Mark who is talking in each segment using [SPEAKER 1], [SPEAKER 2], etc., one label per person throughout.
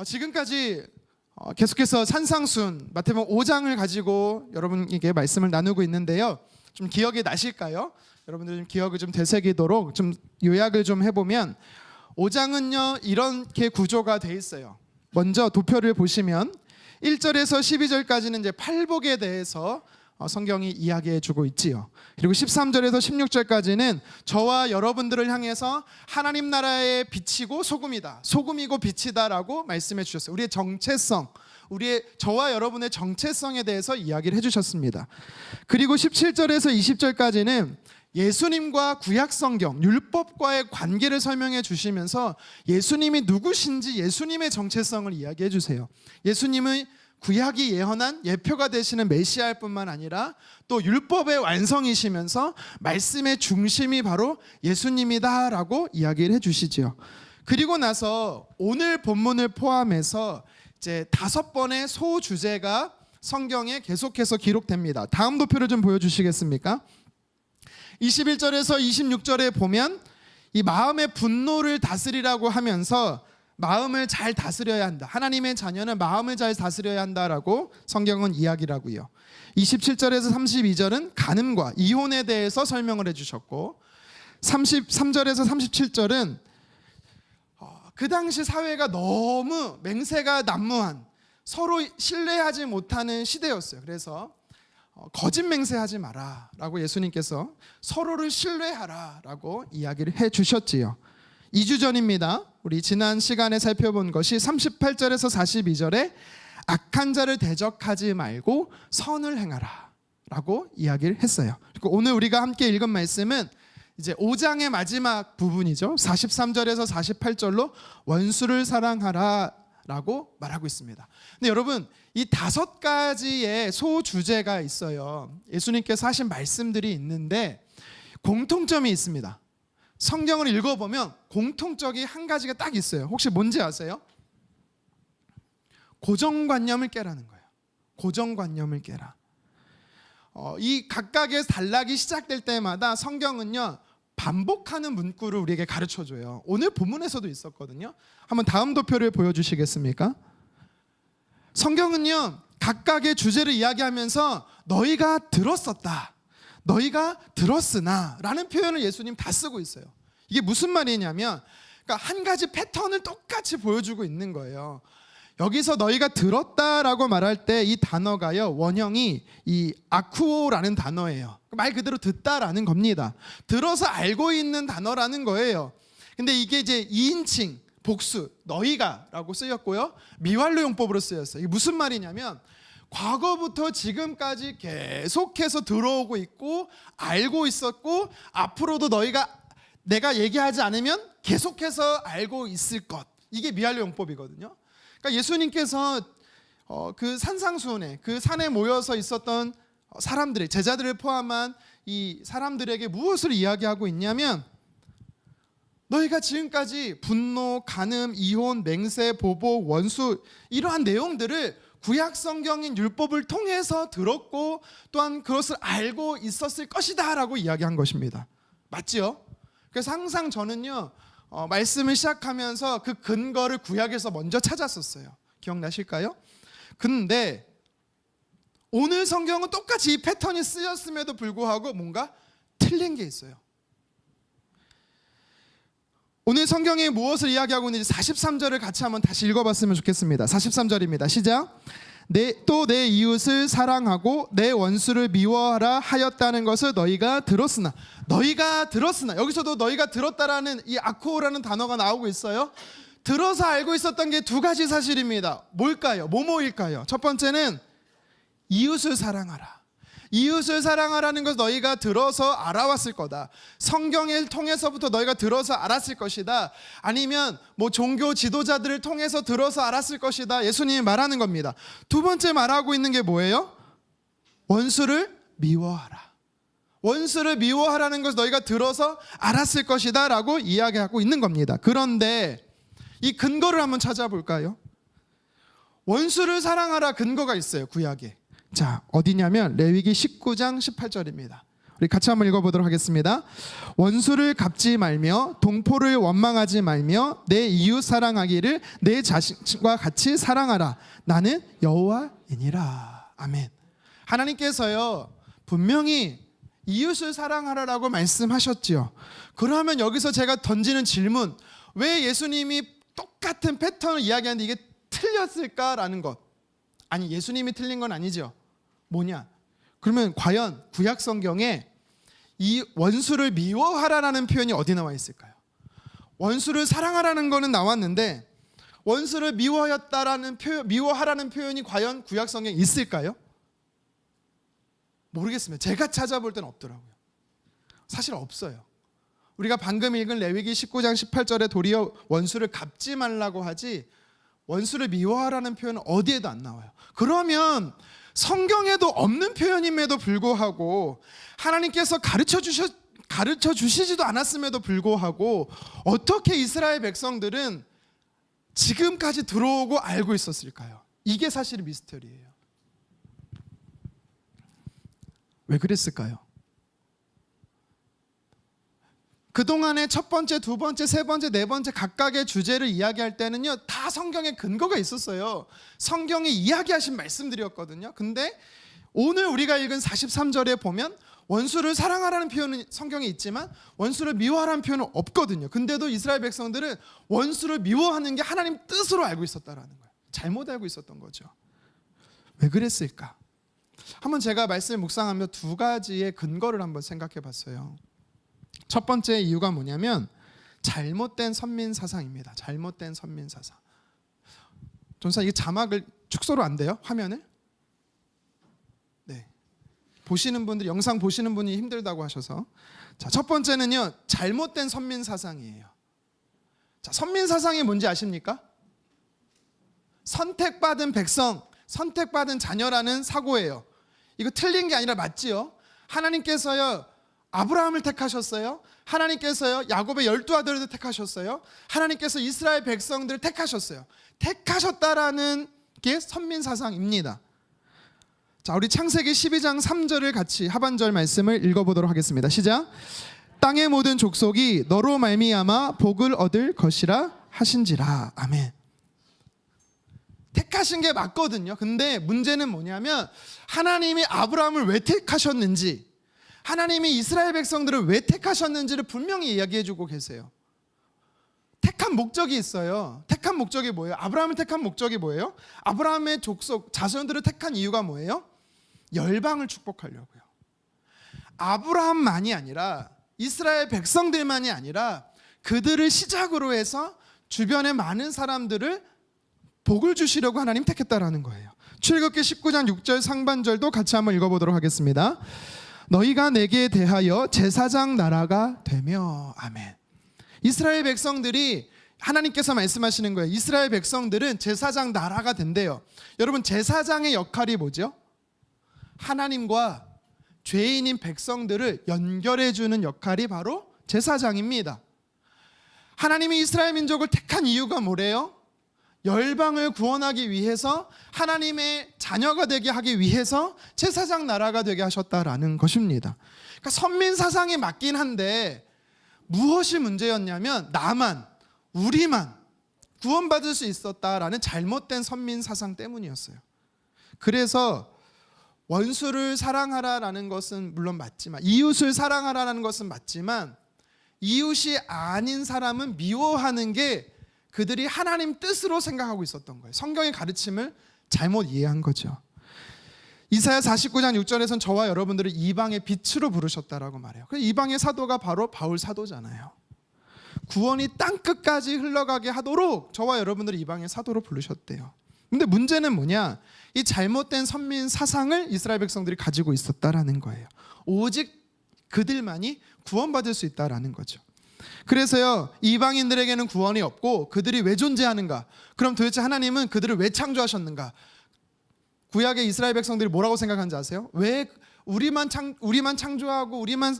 [SPEAKER 1] 지금까지 계속해서 산상순 마태복음 5장을 가지고 여러분에게 말씀을 나누고 있는데요. 좀 기억이 나실까요? 여러분들 좀 기억을 좀 되새기도록 좀 요약을 좀 해보면 5장은요 이렇게 구조가 돼 있어요. 먼저 도표를 보시면 1절에서 12절까지는 이제 팔복에 대해서 성경이 이야기해주고 있지요. 그리고 13절에서 16절까지는 저와 여러분들을 향해서 하나님 나라의 빛이고 소금이다, 소금이고 빛이다라고 말씀해 주셨어요. 우리의 정체성, 저와 여러분의 정체성에 대해서 이야기를 해주셨습니다. 그리고 17절에서 20절까지는 예수님과 구약성경, 율법과의 관계를 설명해 주시면서 예수님이 누구신지 예수님의 정체성을 이야기해 주세요. 예수님의 구약이 예언한 예표가 되시는 메시아일 뿐만 아니라 또 율법의 완성이시면서 말씀의 중심이 바로 예수님이다라고 이야기를 해주시지요. 그리고 나서 오늘 본문을 포함해서 이제 5번의 소주제가 성경에 계속해서 기록됩니다. 다음 도표를 좀 보여주시겠습니까? 21절에서 26절에 보면 이 마음의 분노를 다스리라고 하면서 마음을 잘 다스려야 한다. 하나님의 자녀는 마음을 잘 다스려야 한다라고 성경은 이야기를 하고요. 27절에서 32절은 간음과 이혼에 대해서 설명을 해주셨고 33절에서 37절은 그 당시 사회가 너무 맹세가 난무한 서로 신뢰하지 못하는 시대였어요. 그래서 거짓 맹세하지 마라 라고 예수님께서 서로를 신뢰하라 라고 이야기를 해주셨지요. 2주 전입니다. 우리 지난 시간에 살펴본 것이 38절에서 42절에 악한 자를 대적하지 말고 선을 행하라 라고 이야기를 했어요. 그리고 오늘 우리가 함께 읽은 말씀은 이제 5장의 마지막 부분이죠. 43절에서 48절로 원수를 사랑하라 라고 말하고 있습니다. 근데 여러분 이 5가지의 소주제가 있어요. 예수님께서 하신 말씀들이 있는데 공통점이 있습니다. 성경을 읽어보면 공통적인 한 가지가 딱 있어요. 혹시 뭔지 아세요? 고정관념을 깨라는 거예요. 고정관념을 깨라. 이 각각의 단락이 시작될 때마다 성경은요 반복하는 문구를 우리에게 가르쳐줘요. 오늘 본문에서도 있었거든요. 한번 다음 도표를 보여주시겠습니까? 성경은요 각각의 주제를 이야기하면서 너희가 들었었다, 너희가 들었으나 라는 표현을 예수님 다 쓰고 있어요. 이게 무슨 말이냐면 그러니까 한 가지 패턴을 똑같이 보여주고 있는 거예요. 여기서 너희가 들었다라고 말할 때 이 단어가요 원형이 이 아쿠오라는 단어예요. 말 그대로 듣다라는 겁니다. 들어서 알고 있는 단어라는 거예요. 근데 이게 이제 2인칭 복수 너희가라고 쓰였고요 미완료 용법으로 쓰였어요. 이게 무슨 말이냐면 과거부터 지금까지 계속해서 들어오고 있고 알고 있었고 앞으로도 내가 얘기하지 않으면 계속해서 알고 있을 것, 이게 미완료 용법이거든요. 그러니까 예수님께서 그 산상수훈에 그 산에 모여서 있었던 사람들의 제자들을 포함한 이 사람들에게 무엇을 이야기하고 있냐면 너희가 지금까지 분노, 간음, 이혼, 맹세, 보복, 원수 이러한 내용들을 구약 성경인 율법을 통해서 들었고 또한 그것을 알고 있었을 것이다 라고 이야기한 것입니다. 맞지요? 그래서 항상 저는요 말씀을 시작하면서 그 근거를 구약에서 먼저 찾았었어요. 기억나실까요? 근데 오늘 성경은 똑같이 이 패턴이 쓰였음에도 불구하고 뭔가 틀린 게 있어요. 오늘 성경이 무엇을 이야기하고 있는지 43절을 같이 한번 다시 읽어봤으면 좋겠습니다. 43절입니다. 시작. 또 내 이웃을 사랑하고 내 원수를 미워하라 하였다는 것을 너희가 들었으나 여기서도 너희가 들었다라는 이 아코라는 단어가 나오고 있어요. 들어서 알고 있었던 게 2가지 사실입니다. 뭘까요? 뭐뭐일까요? 첫 번째는 이웃을 사랑하라. 이웃을 사랑하라는 것을 너희가 들어서 알아왔을 거다. 성경을 통해서부터 너희가 들어서 알았을 것이다. 아니면 뭐 종교 지도자들을 통해서 들어서 알았을 것이다. 예수님이 말하는 겁니다. 2번째 말하고 있는 게 뭐예요? 원수를 미워하라. 원수를 미워하라는 것을 너희가 들어서 알았을 것이다 라고 이야기하고 있는 겁니다. 그런데 이 근거를 한번 찾아볼까요? 원수를 사랑하라 근거가 있어요. 구약에. 자, 어디냐면 레위기 19장 18절입니다. 우리 같이 한번 읽어보도록 하겠습니다. 원수를 갚지 말며 동포를 원망하지 말며 내 이웃 사랑하기를 내 자신과 같이 사랑하라. 나는 여호와이니라. 아멘. 하나님께서요 분명히 이웃을 사랑하라라고 말씀하셨지요. 그러면 여기서 제가 던지는 질문, 왜 예수님이 똑같은 패턴을 이야기하는데 이게 틀렸을까라는 것. 아니, 예수님이 틀린 건 아니죠. 뭐냐? 그러면 과연 구약 성경에 이 원수를 미워하라라는 표현이 어디 나와 있을까요? 원수를 사랑하라는 거는 나왔는데 원수를 미워하라는 표현이 과연 구약 성경에 있을까요? 모르겠습니다. 제가 찾아볼 때는 없더라고요. 사실 없어요. 우리가 방금 읽은 레위기 19장 18절에 도리어 원수를 갚지 말라고 하지 원수를 미워하라는 표현은 어디에도 안 나와요. 그러면 성경에도 없는 표현임에도 불구하고 하나님께서 가르쳐 주시지도 않았음에도 불구하고 어떻게 이스라엘 백성들은 지금까지 들어오고 알고 있었을까요? 이게 사실 미스터리예요. 왜 그랬을까요? 그동안에 첫 번째, 두 번째, 세 번째, 네 번째 각각의 주제를 이야기할 때는요 다 성경에 근거가 있었어요. 성경이 이야기하신 말씀들이었거든요. 근데 오늘 우리가 읽은 43절에 보면 원수를 사랑하라는 표현은 성경에 있지만 원수를 미워하라는 표현은 없거든요. 근데도 이스라엘 백성들은 원수를 미워하는 게 하나님 뜻으로 알고 있었다라는 거예요. 잘못 알고 있었던 거죠. 왜 그랬을까? 한번 제가 말씀을 묵상하며 두 가지의 근거를 한번 생각해 봤어요. 첫 번째 이유가 뭐냐면 잘못된 선민 사상입니다. 잘못된 선민 사상. 전사 이게 자막을 축소로 안 돼요? 화면을? 네. 보시는 분들 영상 보시는 분이 힘들다고 하셔서 자, 첫 번째는요. 잘못된 선민 사상이에요. 자, 선민 사상이 뭔지 아십니까? 선택받은 백성, 선택받은 자녀라는 사고예요. 이거 틀린 게 아니라 맞지요? 하나님께서요. 아브라함을 택하셨어요. 하나님께서요. 야곱의 12아들을 택하셨어요. 하나님께서 이스라엘 백성들을 택하셨어요. 택하셨다라는 게 선민 사상입니다. 자, 우리 창세기 12장 3절을 같이 하반절 말씀을 읽어보도록 하겠습니다. 시작. 땅의 모든 족속이 너로 말미암아 복을 얻을 것이라 하신지라. 아멘. 택하신 게 맞거든요. 근데 문제는 뭐냐면 하나님이 아브라함을 왜 택하셨는지, 하나님이 이스라엘 백성들을 왜 택하셨는지를 분명히 이야기해주고 계세요. 택한 목적이 있어요. 택한 목적이 뭐예요? 아브라함을 택한 목적이 뭐예요? 아브라함의 족속, 자손들을 택한 이유가 뭐예요? 열방을 축복하려고요. 아브라함만이 아니라 이스라엘 백성들만이 아니라 그들을 시작으로 해서 주변의 많은 사람들을 복을 주시려고 하나님 택했다라는 거예요. 출애굽기 19장 6절 상반절도 같이 한번 읽어보도록 하겠습니다. 너희가 내게 대하여 제사장 나라가 되며. 아멘. 이스라엘 백성들이 하나님께서 말씀하시는 거예요. 이스라엘 백성들은 제사장 나라가 된대요. 여러분, 제사장의 역할이 뭐죠? 하나님과 죄인인 백성들을 연결해 주는 역할이 바로 제사장입니다. 하나님이 이스라엘 민족을 택한 이유가 뭐래요? 열방을 구원하기 위해서, 하나님의 자녀가 되게 하기 위해서 제사장 나라가 되게 하셨다라는 것입니다. 그러니까 선민 사상이 맞긴 한데 무엇이 문제였냐면 나만, 우리만 구원받을 수 있었다라는 잘못된 선민 사상 때문이었어요. 그래서 원수를 사랑하라라는 것은 물론 맞지만, 이웃을 사랑하라는 것은 맞지만, 이웃이 아닌 사람은 미워하는 게 그들이 하나님 뜻으로 생각하고 있었던 거예요. 성경의 가르침을 잘못 이해한 거죠. 이사야 49장 6절에서는 저와 여러분들을 이방의 빛으로 부르셨다라고 말해요. 그 이방의 사도가 바로 바울 사도잖아요. 구원이 땅끝까지 흘러가게 하도록 저와 여러분들을 이방의 사도로 부르셨대요. 근데 문제는 뭐냐? 이 잘못된 선민 사상을 이스라엘 백성들이 가지고 있었다라는 거예요. 오직 그들만이 구원받을 수 있다라는 거죠. 그래서요, 이방인들에게는 구원이 없고 그들이 왜 존재하는가? 그럼 도대체 하나님은 그들을 왜 창조하셨는가? 구약의 이스라엘 백성들이 뭐라고 생각하는지 아세요? 왜 우리만 창조하고 우리만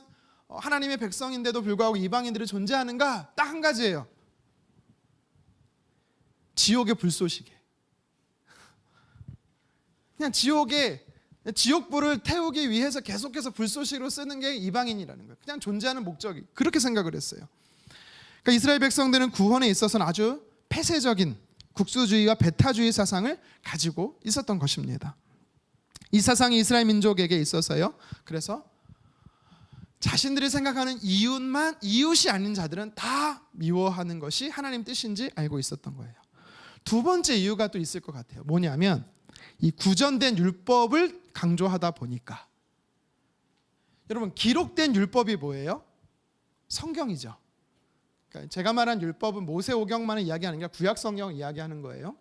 [SPEAKER 1] 하나님의 백성인데도 불구하고 이방인들이 존재하는가? 딱 한 가지예요. 지옥의 불쏘시개. 그냥 지옥에 지옥불을 태우기 위해서 계속해서 불쏘시개로 쓰는 게 이방인이라는 거예요. 그냥 존재하는 목적이 그렇게 생각을 했어요. 그러니까 이스라엘 백성들은 구원에 있어서는 아주 폐쇄적인 국수주의와 배타주의 사상을 가지고 있었던 것입니다. 이 사상이 이스라엘 민족에게 있어서요. 그래서 자신들이 생각하는 이웃이 아닌 자들은 다 미워하는 것이 하나님 뜻인지 알고 있었던 거예요. 두 번째 이유가 또 있을 것 같아요. 뭐냐면 이 구전된 율법을 강조하다 보니까, 여러분 기록된 율법이 뭐예요? 성경이죠. 그러니까 제가 말한 율법은 모세오경만을 이야기하는 게 아니라 구약 성경을 이야기하는 거예요.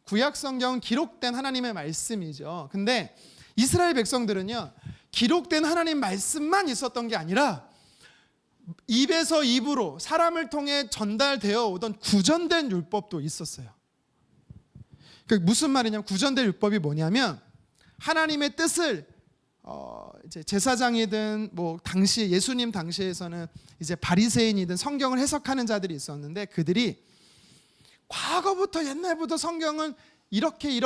[SPEAKER 1] 구약 성경은 기록된 하나님의 말씀이죠. 근데 이스라엘 백성들은요, 기록된 하나님 말씀만 있었던 게 아니라 입에서 입으로 사람을 통해 전달되어 오던 구전된 율법도 있었어요. 그러니까 무슨 말이냐면, 구전된 율법이 뭐냐면 하나님의 뜻을 이제 제사장이든 뭐 당시 예수님 당시에서는 이제 바리새인이든 성경을 해석하는 자들이 있었는데, 그들이 과거부터 옛날부터 성경은 이렇게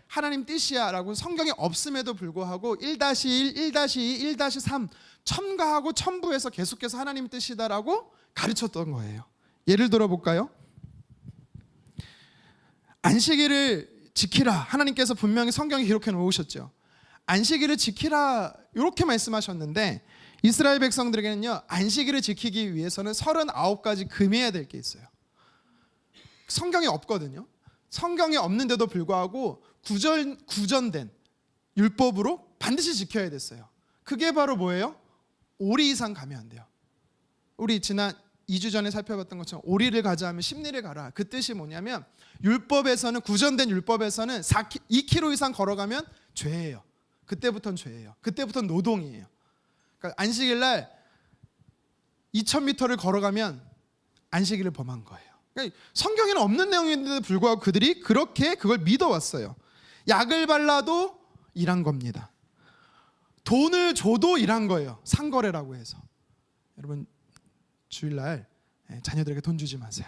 [SPEAKER 1] 하나님 뜻이야라고 성경에 없음에도 불구하고 1-1, 1-2, 1-3 첨가하고 첨부해서 계속해서 하나님 뜻이다라고 가르쳤던 거예요. 예를 들어 볼까요? 안식일을 지키라. 하나님께서 분명히 성경에 기록해 놓으셨죠. 안식일을 지키라 이렇게 말씀하셨는데, 이스라엘 백성들에게는요, 안식일을 지키기 위해서는 39가지 금해야 될 게 있어요. 성경에 없거든요. 성경에 없는데도 불구하고 구전된 율법으로 반드시 지켜야 됐어요. 그게 바로 뭐예요? 오리 이상 가면 안 돼요. 우리 지난 2주 전에 살펴봤던 것처럼 오리를 가자 하면 십리를 가라. 그 뜻이 뭐냐면, 율법에서는, 구전된 율법에서는 2km 이상 걸어가면 죄예요. 그때부터는 죄예요. 그때부터는 노동이에요. 그러니까 안식일 날 2000m를 걸어가면 안식일을 범한 거예요. 그러니까 성경에는 없는 내용인데도 불구하고 그들이 그렇게 그걸 믿어왔어요. 약을 발라도 일한 겁니다. 돈을 줘도 일한 거예요. 상거래라고 해서. 여러분 주일날 자녀들에게 돈 주지 마세요.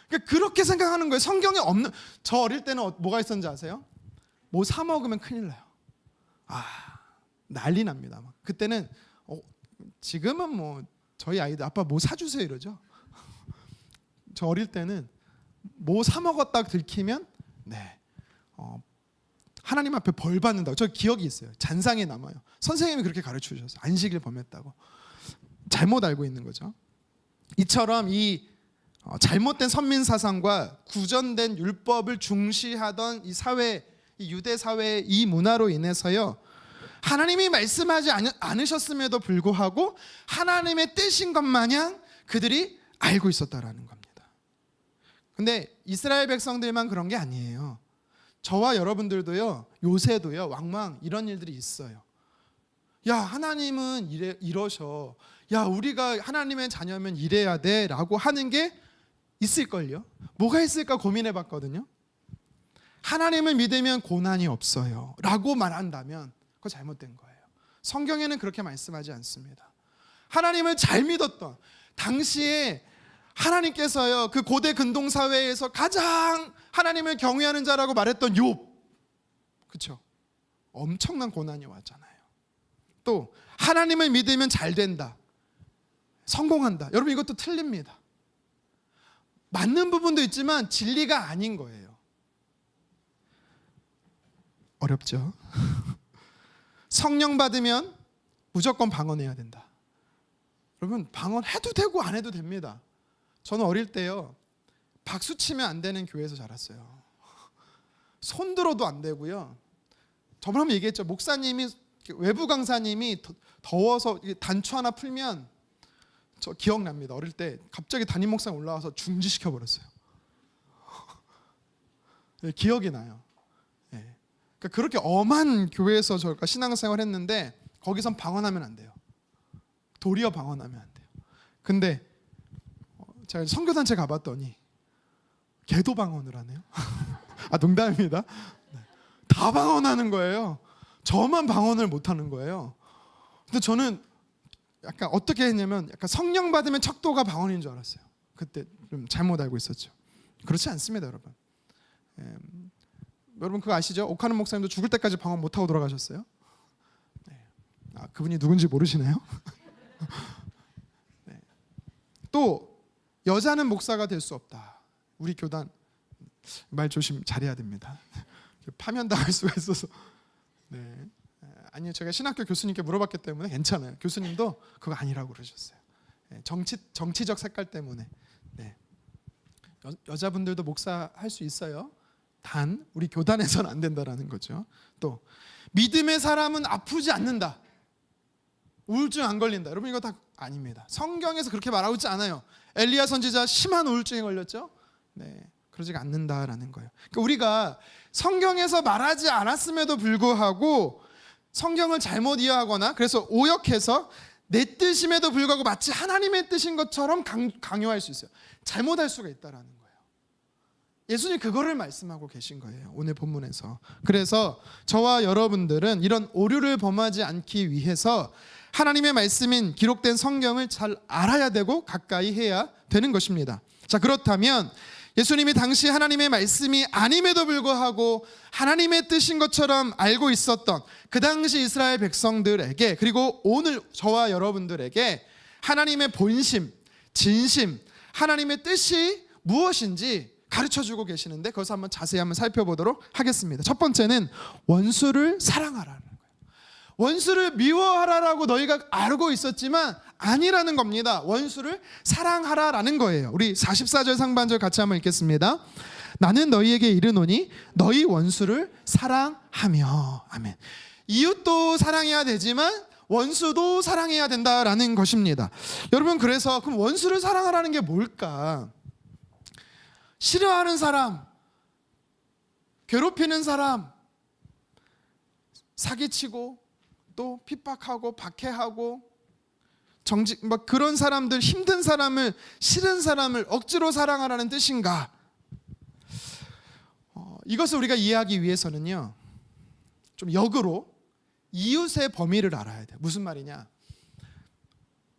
[SPEAKER 1] 그러니까 그렇게 생각하는 거예요. 성경에 없는. 저 어릴 때는 뭐가 있었는지 아세요? 뭐 사 먹으면 큰일 나요. 난리 납니다. 그때는 지금은 뭐 저희 아이들 아빠 뭐 사주세요 이러죠. 저 어릴 때는 뭐 사 먹었다 들키면 하나님 앞에 벌 받는다고. 저 기억이 있어요. 잔상에 남아요. 선생님이 그렇게 가르쳐 주셨어요. 안식일 범했다고. 잘못 알고 있는 거죠. 이처럼 이 잘못된 선민 사상과 구전된 율법을 중시하던 이 사회, 이 유대 사회의 이 문화로 인해서요, 하나님이 말씀하지 않으셨음에도 불구하고 하나님의 뜻인 것 마냥 그들이 알고 있었다라는 겁니다. 근데 이스라엘 백성들만 그런 게 아니에요. 저와 여러분들도요, 요새도요, 왕왕 이런 일들이 있어요. 야, 하나님은 이러셔. 야, 우리가 하나님의 자녀면 이래야 돼 라고 하는 게 있을걸요. 뭐가 있을까 고민해 봤거든요. 하나님을 믿으면 고난이 없어요 라고 말한다면 그거 잘못된 거예요. 성경에는 그렇게 말씀하지 않습니다. 하나님을 잘 믿었던, 당시에 하나님께서요, 그 고대 근동 사회에서 가장 하나님을 경외하는 자라고 말했던 욥, 그렇죠? 엄청난 고난이 왔잖아요. 또 하나님을 믿으면 잘 된다, 성공한다. 여러분 이것도 틀립니다. 맞는 부분도 있지만 진리가 아닌 거예요. 어렵죠? 성령 받으면 무조건 방언해야 된다. 여러분 방언해도 되고 안 해도 됩니다. 저는 어릴 때요, 박수 치면 안 되는 교회에서 자랐어요. 손 들어도 안 되고요. 저번에 한번 얘기했죠. 목사님이, 외부 강사님이 더워서 단추 하나 풀면, 저 기억납니다. 어릴 때 갑자기 담임 목사님 올라와서 중지시켜 버렸어요. 기억이 나요. 그러니까 그렇게 엄한 교회에서 저희가 신앙생활 했는데 거기선 방언하면 안 돼요. 도리어 방언하면 안 돼요. 근데 제가 선교단체 가봤더니 개도 방언을 하네요. 농담입니다. 다 방언하는 거예요. 저만 방언을 못하는 거예요. 근데 저는 약간 어떻게 했냐면, 약간 성령 받으면 척도가 방언인 줄 알았어요. 그때 좀 잘못 알고 있었죠. 그렇지 않습니다, 여러분. 여러분 그거 아시죠? 오카는 목사님도 죽을 때까지 방언 못 하고 돌아가셨어요. 네. 그분이 누군지 모르시나요? 네. 또 여자는 목사가 될 수 없다. 우리 교단 말 조심 잘해야 됩니다. 파면당할 수가 있어서. 네. 아니요, 제가 신학교 교수님께 물어봤기 때문에 괜찮아요. 교수님도 그거 아니라고 그러셨어요. 네. 정치적 색깔 때문에. 네. 여자분들도 목사 할 수 있어요. 단 우리 교단에서는 안 된다라는 거죠. 또 믿음의 사람은 아프지 않는다. 우울증 안 걸린다. 여러분 이거 다 아닙니다. 성경에서 그렇게 말하고 있지 않아요. 엘리야 선지자 심한 우울증에 걸렸죠. 네, 그러지 않는다라는 거예요. 그러니까 우리가 성경에서 말하지 않았음에도 불구하고 성경을 잘못 이해하거나 그래서 오역해서 내 뜻임에도 불구하고 마치 하나님의 뜻인 것처럼 강요할 수 있어요. 잘못할 수가 있다라는 거예요. 예수님 그거를 말씀하고 계신 거예요. 오늘 본문에서. 그래서 저와 여러분들은 이런 오류를 범하지 않기 위해서 하나님의 말씀인 기록된 성경을 잘 알아야 되고 가까이 해야 되는 것입니다. 자, 그렇다면 예수님이 당시 하나님의 말씀이 아님에도 불구하고 하나님의 뜻인 것처럼 알고 있었던 그 당시 이스라엘 백성들에게 그리고 오늘 저와 여러분들에게 하나님의 본심, 진심, 하나님의 뜻이 무엇인지 가르쳐주고 계시는데 그것을 한번 자세히 한번 살펴보도록 하겠습니다. 첫 번째는 원수를 사랑하라는 거예요. 원수를 미워하라라고 너희가 알고 있었지만 아니라는 겁니다. 원수를 사랑하라라는 거예요. 우리 44절 상반절 같이 한번 읽겠습니다. 나는 너희에게 이르노니 너희 원수를 사랑하며. 아멘. 이웃도 사랑해야 되지만 원수도 사랑해야 된다라는 것입니다. 여러분 그래서 그럼 원수를 사랑하라는 게 뭘까? 싫어하는 사람, 괴롭히는 사람, 사기치고 또 핍박하고 박해하고 막 그런 사람들, 힘든 사람을, 싫은 사람을 억지로 사랑하라는 뜻인가? 이것을 우리가 이해하기 위해서는요, 좀 역으로 이웃의 범위를 알아야 돼요. 무슨 말이냐?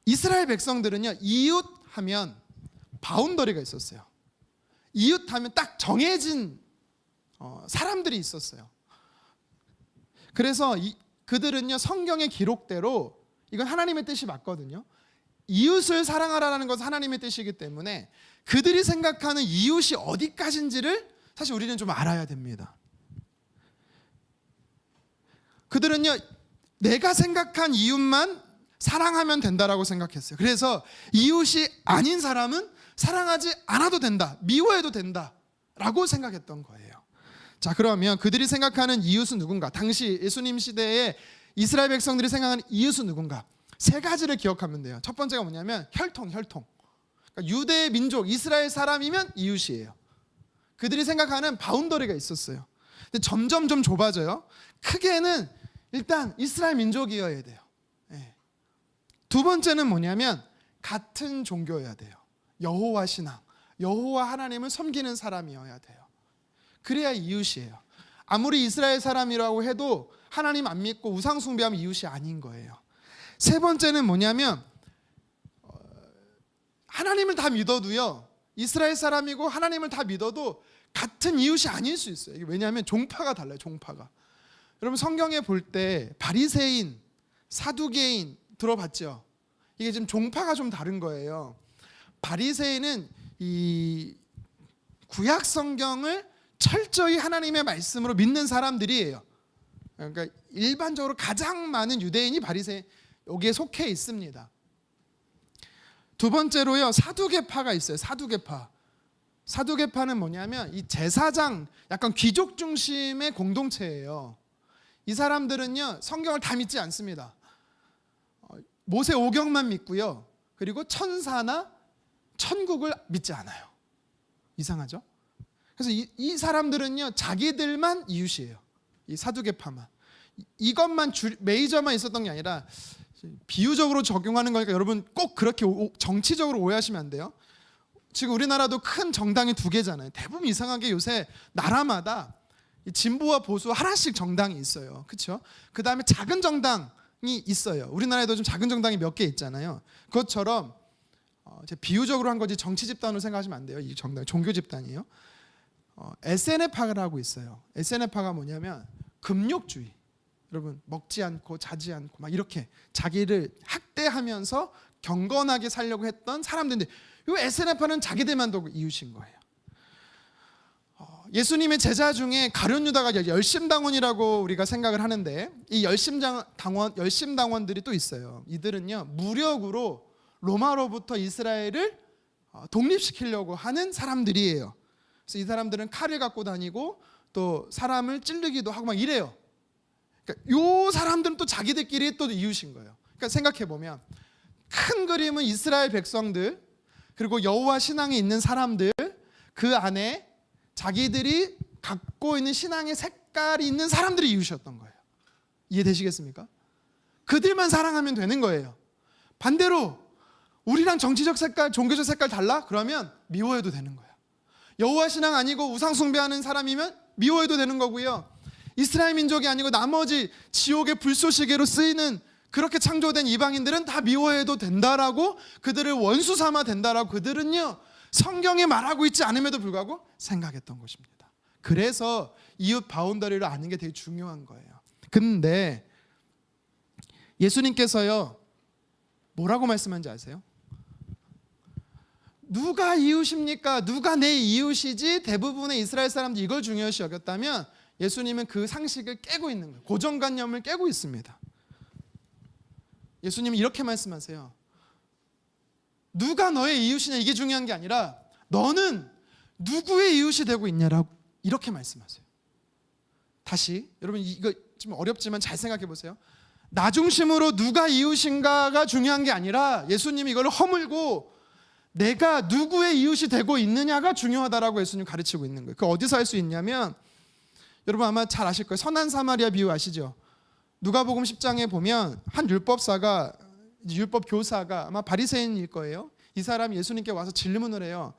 [SPEAKER 1] 이스라엘 백성들은요, 이웃 하면 바운더리가 있었어요. 이웃 하면 딱 정해진 사람들이 있었어요. 그래서 그들은요, 성경의 기록대로 이건 하나님의 뜻이 맞거든요. 이웃을 사랑하라는 것은 하나님의 뜻이기 때문에 그들이 생각하는 이웃이 어디까지인지를 사실 우리는 좀 알아야 됩니다. 그들은요, 내가 생각한 이웃만 사랑하면 된다라고 생각했어요. 그래서 이웃이 아닌 사람은 사랑하지 않아도 된다, 미워해도 된다라고 생각했던 거예요. 자, 그러면 그들이 생각하는 이웃은 누군가? 당시 예수님 시대에 이스라엘 백성들이 생각하는 이웃은 누군가? 세 가지를 기억하면 돼요. 첫 번째가 뭐냐면 혈통. 그러니까 유대 민족, 이스라엘 사람이면 이웃이에요. 그들이 생각하는 바운더리가 있었어요. 근데 점점 좀 좁아져요. 크게는 일단 이스라엘 민족이어야 돼요. 네. 두 번째는 뭐냐면 같은 종교여야 돼요. 여호와 신앙, 여호와 하나님을 섬기는 사람이어야 돼요. 그래야 이웃이에요. 아무리 이스라엘 사람이라고 해도 하나님 안 믿고 우상 숭배하면 이웃이 아닌 거예요. 세 번째는 뭐냐면 하나님을 다 믿어도요, 이스라엘 사람이고 하나님을 다 믿어도 같은 이웃이 아닐 수 있어요. 왜냐하면 종파가 달라요. 종파가. 여러분 성경에 볼 때 바리새인, 사두개인 들어봤죠? 이게 지금 종파가 좀 다른 거예요. 바리새인은 이 구약 성경을 철저히 하나님의 말씀으로 믿는 사람들이에요. 그러니까 일반적으로 가장 많은 유대인이 바리새인 여기에 속해 있습니다. 두 번째로요, 사두개파가 있어요. 사두개파는 뭐냐면 이 제사장, 약간 귀족 중심의 공동체예요. 이 사람들은요, 성경을 다 믿지 않습니다. 모세 오경만 믿고요, 그리고 천사나 천국을 믿지 않아요. 이상하죠? 그래서 이 사람들은요, 자기들만 이웃이에요. 이 사두개파만. 이것만 메이저만 있었던 게 아니라 비유적으로 적용하는 거니까 여러분 꼭 그렇게 정치적으로 오해하시면 안 돼요. 지금 우리나라도 큰 정당이 두 개잖아요. 대부분 이상하게 요새 나라마다 진보와 보수 하나씩 정당이 있어요. 그렇죠? 그 다음에 작은 정당이 있어요. 우리나라에도 좀 작은 정당이 몇 개 있잖아요. 그것처럼 비유적으로 한 거지 정치 집단으로 생각하시면 안 돼요. 이 정당 종교 집단이에요. SNF파라고 있어요. SNF파가 뭐냐면 금욕주의. 여러분 먹지 않고 자지 않고 막 이렇게 자기를 학대하면서 경건하게 살려고 했던 사람들인데 이 SNF파는 자기들만 두고 이웃인 거예요. 예수님의 제자 중에 가룟유다가 열심당원이라고 우리가 생각을 하는데 이 열심당원들이 또 있어요. 이들은요 무력으로 로마로부터 이스라엘을 독립시키려고 하는 사람들이에요. 그래서 이 사람들은 칼을 갖고 다니고 또 사람을 찌르기도 하고 막 이래요. 그러니까 요 사람들은 또 자기들끼리 또 이웃인 거예요. 그러니까 생각해 보면 큰 그림은 이스라엘 백성들 그리고 여호와 신앙에 있는 사람들 그 안에 자기들이 갖고 있는 신앙의 색깔이 있는 사람들이 이웃이었던 거예요. 이해되시겠습니까? 그들만 사랑하면 되는 거예요. 반대로 우리랑 정치적 색깔, 종교적 색깔 달라? 그러면 미워해도 되는 거예요. 여호와 신앙 아니고 우상 숭배하는 사람이면 미워해도 되는 거고요. 이스라엘 민족이 아니고 나머지 지옥의 불쏘시개로 쓰이는 그렇게 창조된 이방인들은 다 미워해도 된다라고 그들을 원수 삼아 된다라고 그들은요 성경에 말하고 있지 않음에도 불구하고 생각했던 것입니다. 그래서 이웃 바운더리를 아는 게 되게 중요한 거예요. 근데 예수님께서요 뭐라고 말씀하는지 아세요? 누가 이웃입니까? 누가 내 이웃이지? 대부분의 이스라엘 사람들이 이걸 중요시 여겼다면 예수님은 그 상식을 깨고 있는 거예요. 고정관념을 깨고 있습니다. 예수님은 이렇게 말씀하세요. 누가 너의 이웃이냐 이게 중요한 게 아니라 너는 누구의 이웃이 되고 있냐라고 이렇게 말씀하세요. 다시 여러분 이거 좀 어렵지만 잘 생각해 보세요. 나 중심으로 누가 이웃인가가 중요한 게 아니라 예수님이 이걸 허물고 내가 누구의 이웃이 되고 있느냐가 중요하다라고 예수님 가르치고 있는 거예요. 그 어디서 할 수 있냐면 여러분 아마 잘 아실 거예요. 선한 사마리아 비유 아시죠? 누가복음 10장에 보면 한 율법사가 율법 교사가 아마 바리새인일 거예요. 이 사람이 예수님께 와서 질문을 해요.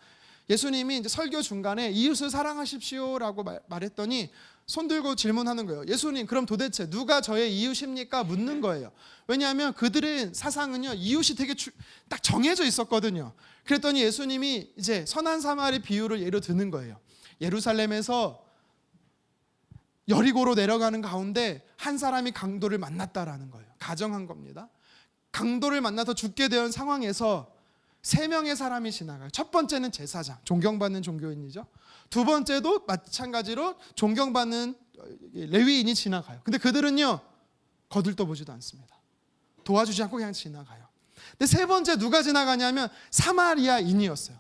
[SPEAKER 1] 예수님이 이제 설교 중간에 이웃을 사랑하십시오라고 말했더니 손 들고 질문하는 거예요. 예수님 그럼 도대체 누가 저의 이웃입니까? 묻는 거예요. 왜냐하면 그들의 사상은요 이웃이 되게 딱 정해져 있었거든요. 그랬더니 예수님이 이제 선한 사마리 비유를 예로 드는 거예요. 예루살렘에서 여리고로 내려가는 가운데 한 사람이 강도를 만났다라는 거예요. 가정한 겁니다. 강도를 만나서 죽게 된 상황에서 3명의 사람이 지나가요. 첫 번째는 제사장, 존경받는 종교인이죠. 두 번째도 마찬가지로 존경받는 레위인이 지나가요. 근데 그들은요 거들떠보지도 않습니다. 도와주지 않고 그냥 지나가요. 근데 세 번째 누가 지나가냐면 사마리아인이었어요.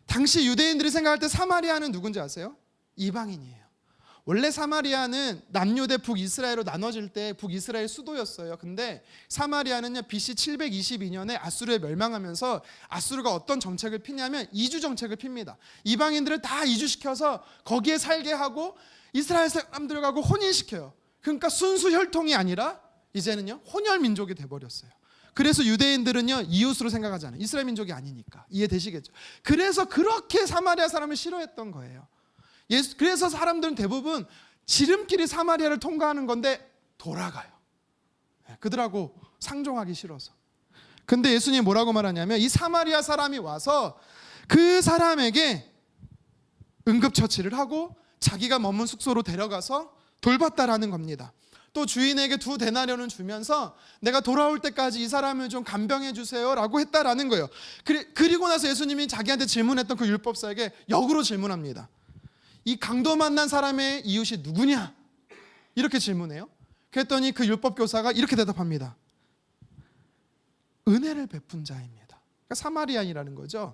[SPEAKER 1] 당시 유대인들이 생각할 때 사마리아는 누군지 아세요? 이방인이에요. 원래 사마리아는 남유대 북이스라엘로 나눠질 때 북이스라엘 수도였어요. 근데 사마리아는요 BC 722년에 아수르에 멸망하면서 아수르가 어떤 정책을 피냐면 이주 정책을 핍니다. 이방인들을 다 이주시켜서 거기에 살게 하고 이스라엘 사람들하고 혼인시켜요. 그러니까 순수 혈통이 아니라 이제는요 혼혈 민족이 돼버렸어요. 그래서 유대인들은요 이웃으로 생각하지 않아요. 이스라엘 민족이 아니니까. 이해되시겠죠? 그래서 그렇게 사마리아 사람을 싫어했던 거예요. 그래서 사람들은 대부분 지름길이 사마리아를 통과하는 건데 돌아가요. 그들하고 상종하기 싫어서. 근데 예수님이 뭐라고 말하냐면 이 사마리아 사람이 와서 그 사람에게 응급처치를 하고 자기가 머문 숙소로 데려가서 돌봤다라는 겁니다. 또 주인에게 2데나리온을 주면서 내가 돌아올 때까지 이 사람을 좀 간병해 주세요 라고 했다라는 거예요. 그리고 나서 예수님이 자기한테 질문했던 그 율법사에게 역으로 질문합니다. 이 강도 만난 사람의 이웃이 누구냐? 이렇게 질문해요. 그랬더니 그 율법교사가 이렇게 대답합니다. 은혜를 베푼 자입니다. 그러니까 사마리아인이라는 거죠.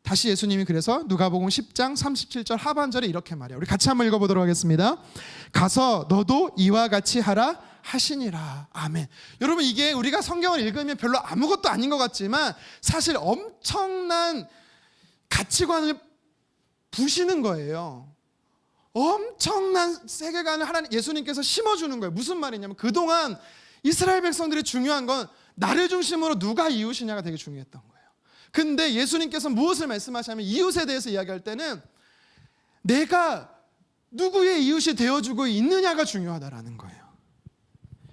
[SPEAKER 1] 다시 예수님이 그래서 누가복음 10장 37절 하반절에 이렇게 말해요. 우리 같이 한번 읽어보도록 하겠습니다. 가서 너도 이와 같이 하라 하시니라. 아멘. 여러분 이게 우리가 성경을 읽으면 별로 아무것도 아닌 것 같지만 사실 엄청난 가치관을 부시는 거예요. 엄청난 세계관을 하나님 예수님께서 심어주는 거예요. 무슨 말이냐면 그동안 이스라엘 백성들이 중요한 건 나를 중심으로 누가 이웃이냐가 되게 중요했던 거예요. 근데 예수님께서 무엇을 말씀하시냐면 이웃에 대해서 이야기할 때는 내가 누구의 이웃이 되어주고 있느냐가 중요하다라는 거예요.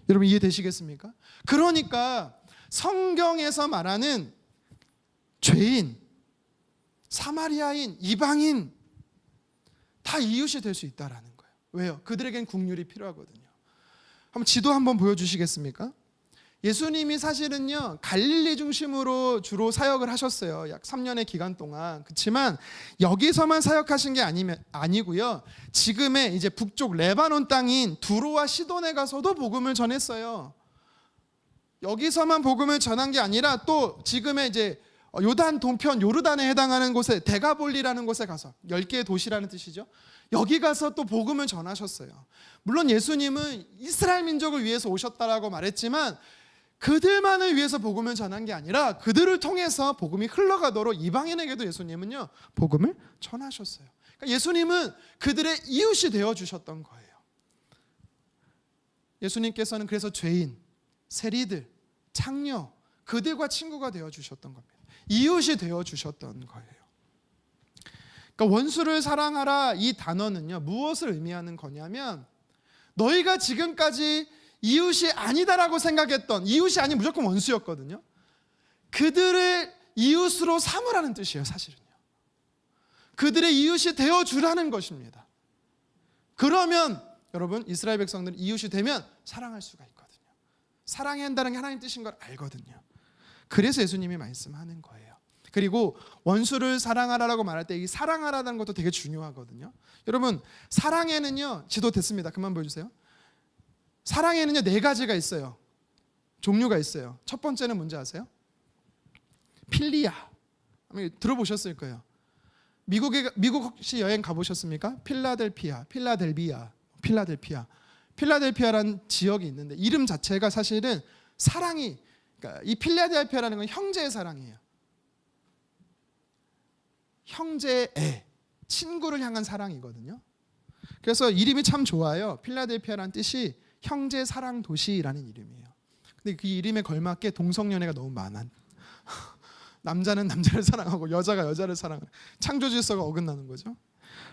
[SPEAKER 1] 여러분 이해되시겠습니까? 그러니까 성경에서 말하는 죄인, 사마리아인, 이방인 다 이웃이 될 수 있다라는 거예요. 왜요? 그들에겐 국률이 필요하거든요. 한번 지도 한번 보여주시겠습니까? 예수님이 사실은요 갈릴리 중심으로 주로 사역을 하셨어요. 약 3년의 기간 동안. 그렇지만 여기서만 사역하신 게 아니고요. 지금의 이제 북쪽 레바논 땅인 두로와 시돈에 가서도 복음을 전했어요. 여기서만 복음을 전한 게 아니라 또 지금의 이제 요단 동편 요르단에 해당하는 곳에 데가볼리라는 곳에 가서 10개의 도시라는 뜻이죠. 여기 가서 또 복음을 전하셨어요. 물론 예수님은 이스라엘 민족을 위해서 오셨다라고 말했지만 그들만을 위해서 복음을 전한 게 아니라 그들을 통해서 복음이 흘러가도록 이방인에게도 예수님은요 복음을 전하셨어요. 그러니까 예수님은 그들의 이웃이 되어주셨던 거예요. 예수님께서는 그래서 죄인, 세리들, 창녀 그들과 친구가 되어주셨던 겁니다. 이웃이 되어주셨던 거예요. 그러니까 원수를 사랑하라 이 단어는요 무엇을 의미하는 거냐면 너희가 지금까지 이웃이 아니다라고 생각했던 이웃이 아닌 무조건 원수였거든요. 그들을 이웃으로 삼으라는 뜻이에요. 사실은요. 그들의 이웃이 되어주라는 것입니다. 그러면 여러분 이스라엘 백성들은 이웃이 되면 사랑할 수가 있거든요. 사랑해야 한다는 게 하나님 뜻인 걸 알거든요. 그래서 예수님이 말씀하는 거예요. 그리고 원수를 사랑하라라고 말할 때 이 사랑하라는 것도 되게 중요하거든요. 여러분 사랑에는요 지도 됐습니다. 그만 보여주세요. 사랑에는요 4가지가 있어요. 종류가 있어요. 첫 번째는 뭔지 아세요? 필리아. 들어보셨을 거예요. 미국 혹시 여행 가보셨습니까? 필라델피아라는 지역이 있는데 이름 자체가 사실은 사랑이 그러니까 이 필라델피아라는 건 형제의 사랑이에요. 형제의 친구를 향한 사랑이거든요. 그래서 이름이 참 좋아요. 필라델피아라는 뜻이 형제 사랑 도시라는 이름이에요. 근데 그 이름에 걸맞게 동성연애가 너무 많아. 남자는 남자를 사랑하고 여자가 여자를 사랑하는 창조 질서가 어긋나는 거죠.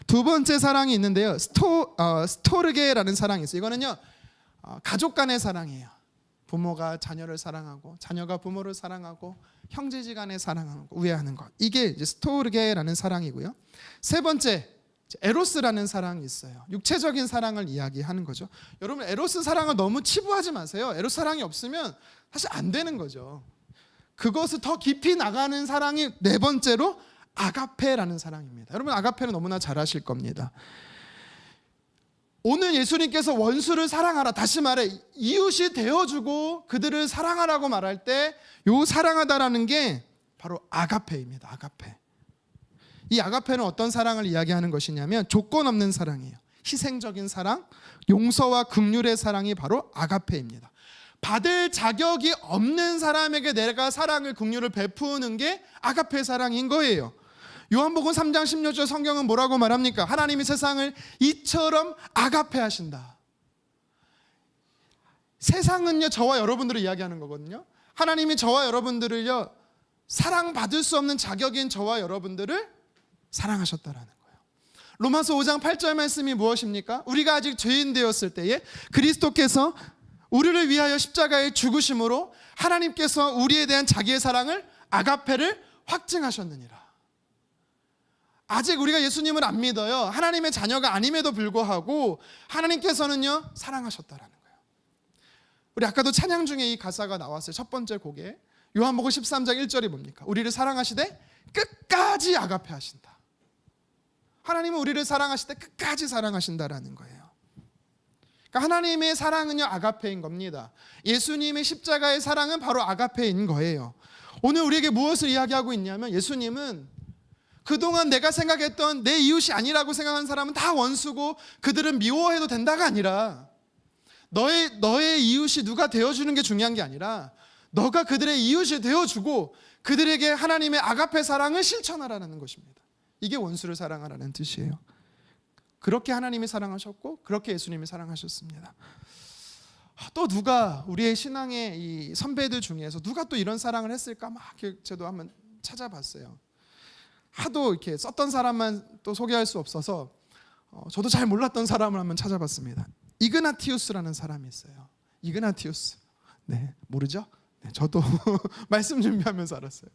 [SPEAKER 1] 두 번째 사랑이 있는데요. 스토르게라는 사랑이 있어요. 이거는요 가족 간의 사랑이에요. 부모가 자녀를 사랑하고 자녀가 부모를 사랑하고 형제지간의 사랑하고 우애하는 것. 이게 이제 스토르게라는 사랑이고요. 세 번째 에로스라는 사랑이 있어요. 육체적인 사랑을 이야기하는 거죠. 여러분 에로스 사랑을 너무 치부하지 마세요. 에로스 사랑이 없으면 사실 안 되는 거죠. 그것을 더 깊이 나가는 사랑이 네 번째로 아가페라는 사랑입니다. 여러분 아가페는 너무나 잘 아실 겁니다. 오늘 예수님께서 원수를 사랑하라, 다시 말해 이웃이 되어주고 그들을 사랑하라고 말할 때 요 사랑하다라는 게 바로 아가페입니다. 아가페. 이 아가페는 어떤 사랑을 이야기하는 것이냐면 조건 없는 사랑이에요. 희생적인 사랑, 용서와 긍휼의 사랑이 바로 아가페입니다. 받을 자격이 없는 사람에게 내가 사랑을 긍휼을 베푸는 게 아가페 사랑인 거예요. 요한복음 3장 16절 성경은 뭐라고 말합니까? 하나님이 세상을 이처럼 아가페 하신다. 세상은요 저와 여러분들을 이야기하는 거거든요. 하나님이 저와 여러분들을요 사랑받을 수 없는 자격인 저와 여러분들을 사랑하셨다라는 거예요. 로마서 5장 8절 말씀이 무엇입니까? 우리가 아직 죄인 되었을 때에 그리스도께서 우리를 위하여 십자가에 죽으심으로 하나님께서 우리에 대한 자기의 사랑을 아가페를 확증하셨느니라. 아직 우리가 예수님을 안 믿어요. 하나님의 자녀가 아님에도 불구하고 하나님께서는요 사랑하셨다라는 거예요. 우리 아까도 찬양 중에 이 가사가 나왔어요. 첫 번째 곡에 요한복음 13장 1절이 뭡니까? 우리를 사랑하시되 끝까지 아가페 하신다. 하나님은 우리를 사랑하실 때 끝까지 사랑하신다라는 거예요. 그러니까 하나님의 사랑은요 아가페인 겁니다. 예수님의 십자가의 사랑은 바로 아가페인 거예요. 오늘 우리에게 무엇을 이야기하고 있냐면 예수님은 그동안 내가 생각했던 내 이웃이 아니라고 생각한 사람은 다 원수고 그들은 미워해도 된다가 아니라 너의 이웃이 누가 되어주는 게 중요한 게 아니라 너가 그들의 이웃이 되어주고 그들에게 하나님의 아가페 사랑을 실천하라는 것입니다. 이게 원수를 사랑하라는 뜻이에요. 그렇게 하나님이 사랑하셨고 그렇게 예수님이 사랑하셨습니다. 또 누가 우리의 신앙의 이 선배들 중에서 누가 또 이런 사랑을 했을까 막 저도 한번 찾아봤어요. 하도 이렇게 썼던 사람만 또 소개할 수 없어서 저도 잘 몰랐던 사람을 한번 찾아봤습니다. 이그나티우스라는 사람이 있어요. 이그나티우스. 네, 모르죠? 네, 저도 말씀 준비하면서 알았어요.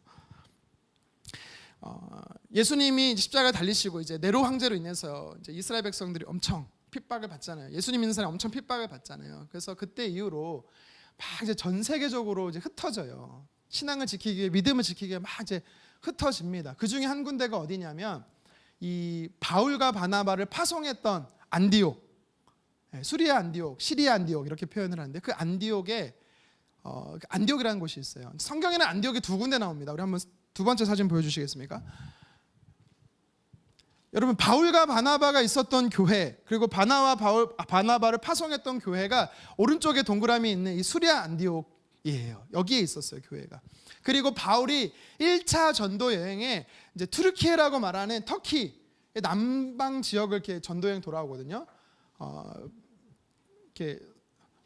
[SPEAKER 1] 예수님이 십자가에 달리시고 이제 네로 황제로 인해서 이제 이스라엘 백성들이 엄청 핍박을 받잖아요. 예수님 믿는 사람이 엄청 핍박을 받잖아요. 그래서 그때 이후로 막 이제 전 세계적으로 이제 흩어져요. 신앙을 지키기 위해, 믿음을 지키기 위해 막 이제 흩어집니다. 그 중에 한 군데가 어디냐면 이 바울과 바나바를 파송했던 안디옥, 수리아 안디옥, 시리아 안디옥 이렇게 표현을 하는데 그 안디옥에 안디옥이라는 곳이 있어요. 성경에는 안디옥이 두 군데 나옵니다. 우리 한번 두 번째 사진 보여주시겠습니까? 여러분, 바울과 바나바가 있었던 교회, 그리고 바나바를 파송했던 교회가 오른쪽에 동그라미 있는 이 수리아 안디옥이에요. 여기에 있었어요, 교회가. 그리고 바울이 1차 전도 여행에 이제 투르키에라고 말하는 터키 남방 지역을 이렇게 전도 여행 돌아오거든요. 이렇게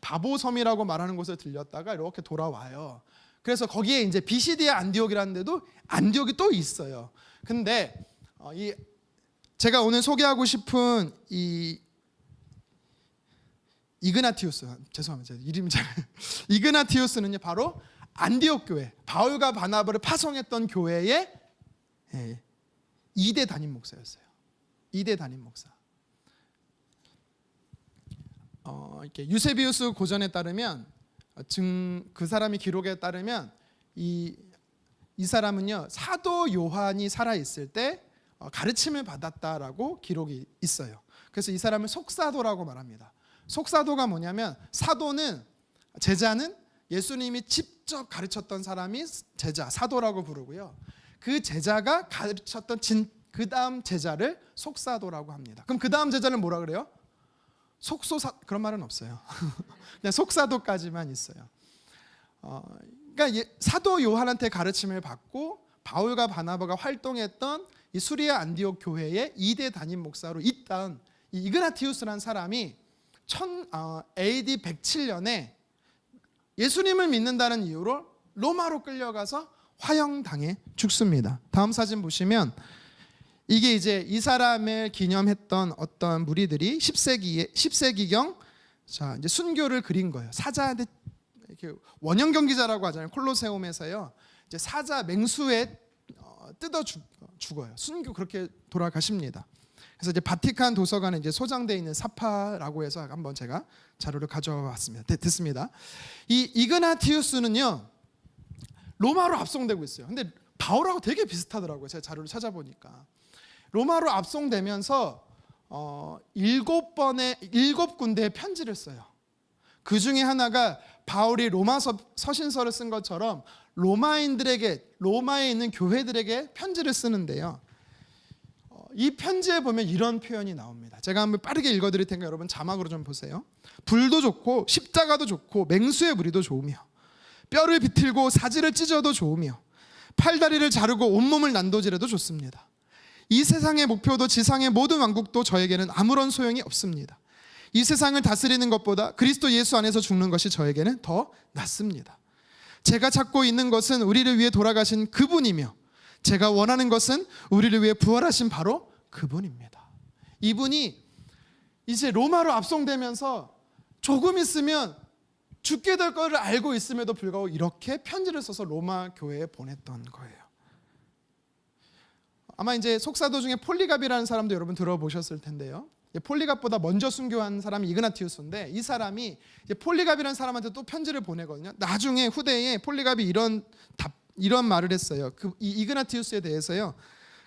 [SPEAKER 1] 바보섬이라고 말하는 곳을 들렸다가 이렇게 돌아와요. 그래서 거기에 이제 비시디아 안디옥이라는 데도 안디옥이 또 있어요. 근데 이 제가 오늘 소개하고 싶은 이 이그나티우스, 죄송합니다, 이름이 잘 이그나티우스는요 바로 안디옥 교회, 바울과 바나바를 파송했던 교회의 2대 담임 목사였어요. 2대 담임 목사. 이렇게 유세비우스 고전에 따르면 그 사람이 기록에 따르면 이 사람은요 사도 요한이 살아 있을 때 가르침을 받았다라고 기록이 있어요. 그래서 이 사람을 속사도라고 말합니다. 속사도가 뭐냐면 사도는 제자는 예수님이 직접 가르쳤던 사람이 제자, 사도라고 부르고요. 그 제자가 가르쳤던 그 다음 제자를 속사도라고 합니다. 그럼 그 다음 제자는 뭐라 그래요? 속소사, 그런 말은 없어요. 그냥 속사도까지만 있어요. 그러니까 사도 요한한테 가르침을 받고 바울과 바나바가 활동했던 이 수리아 안디옥 교회의 2대 담임 목사로 있던 이 이그나티우스라는 사람이 AD 107년에 예수님을 믿는다는 이유로 로마로 끌려가서 화형당해 죽습니다. 다음 사진 보시면 이게 이제 이 사람을 기념했던 어떤 무리들이 10세기경 자 이제 순교를 그린 거예요. 사자한테 이렇게 원형 경기자라고 하잖아요. 콜로세움에서요. 이제 사자 맹수에 뜯어 죽어요. 순교 그렇게 돌아가십니다. 그래서 이제 바티칸 도서관에 이제 소장되어 있는 사파라고 해서 한번 제가 자료를 가져왔습니다. 됐습니다. 이 이그나티우스는요 로마로 압송되고 있어요. 근데 바울하고 되게 비슷하더라고요. 제가 자료를 찾아보니까 로마로 압송되면서 7군데의 편지를 써요. 그 중에 하나가 바울이 로마서 서신서를 쓴 것처럼 로마인들에게, 로마에 있는 교회들에게 편지를 쓰는데요. 이 편지에 보면 이런 표현이 나옵니다. 제가 한번 빠르게 읽어드릴 테니까 여러분 자막으로 좀 보세요. 불도 좋고 십자가도 좋고 맹수의 무리도 좋으며 뼈를 비틀고 사지를 찢어도 좋으며 팔다리를 자르고 온몸을 난도질해도 좋습니다. 이 세상의 목표도 지상의 모든 왕국도 저에게는 아무런 소용이 없습니다. 이 세상을 다스리는 것보다 그리스도 예수 안에서 죽는 것이 저에게는 더 낫습니다. 제가 찾고 있는 것은 우리를 위해 돌아가신 그분이며 제가 원하는 것은 우리를 위해 부활하신 바로 그분입니다. 이분이 이제 로마로 압송되면서 조금 있으면 죽게 될 것을 알고 있음에도 불구하고 이렇게 편지를 써서 로마 교회에 보냈던 거예요. 아마 이제 속사도 중에 폴리갑이라는 사람도 여러분 들어보셨을 텐데요. 폴리갑보다 먼저 순교한 사람이 이그나티우스인데 이 사람이 이제 폴리갑이라는 사람한테 또 편지를 보내거든요. 나중에 후대에 폴리갑이 이런 말을 했어요. 이 이그나티우스에 대해서요.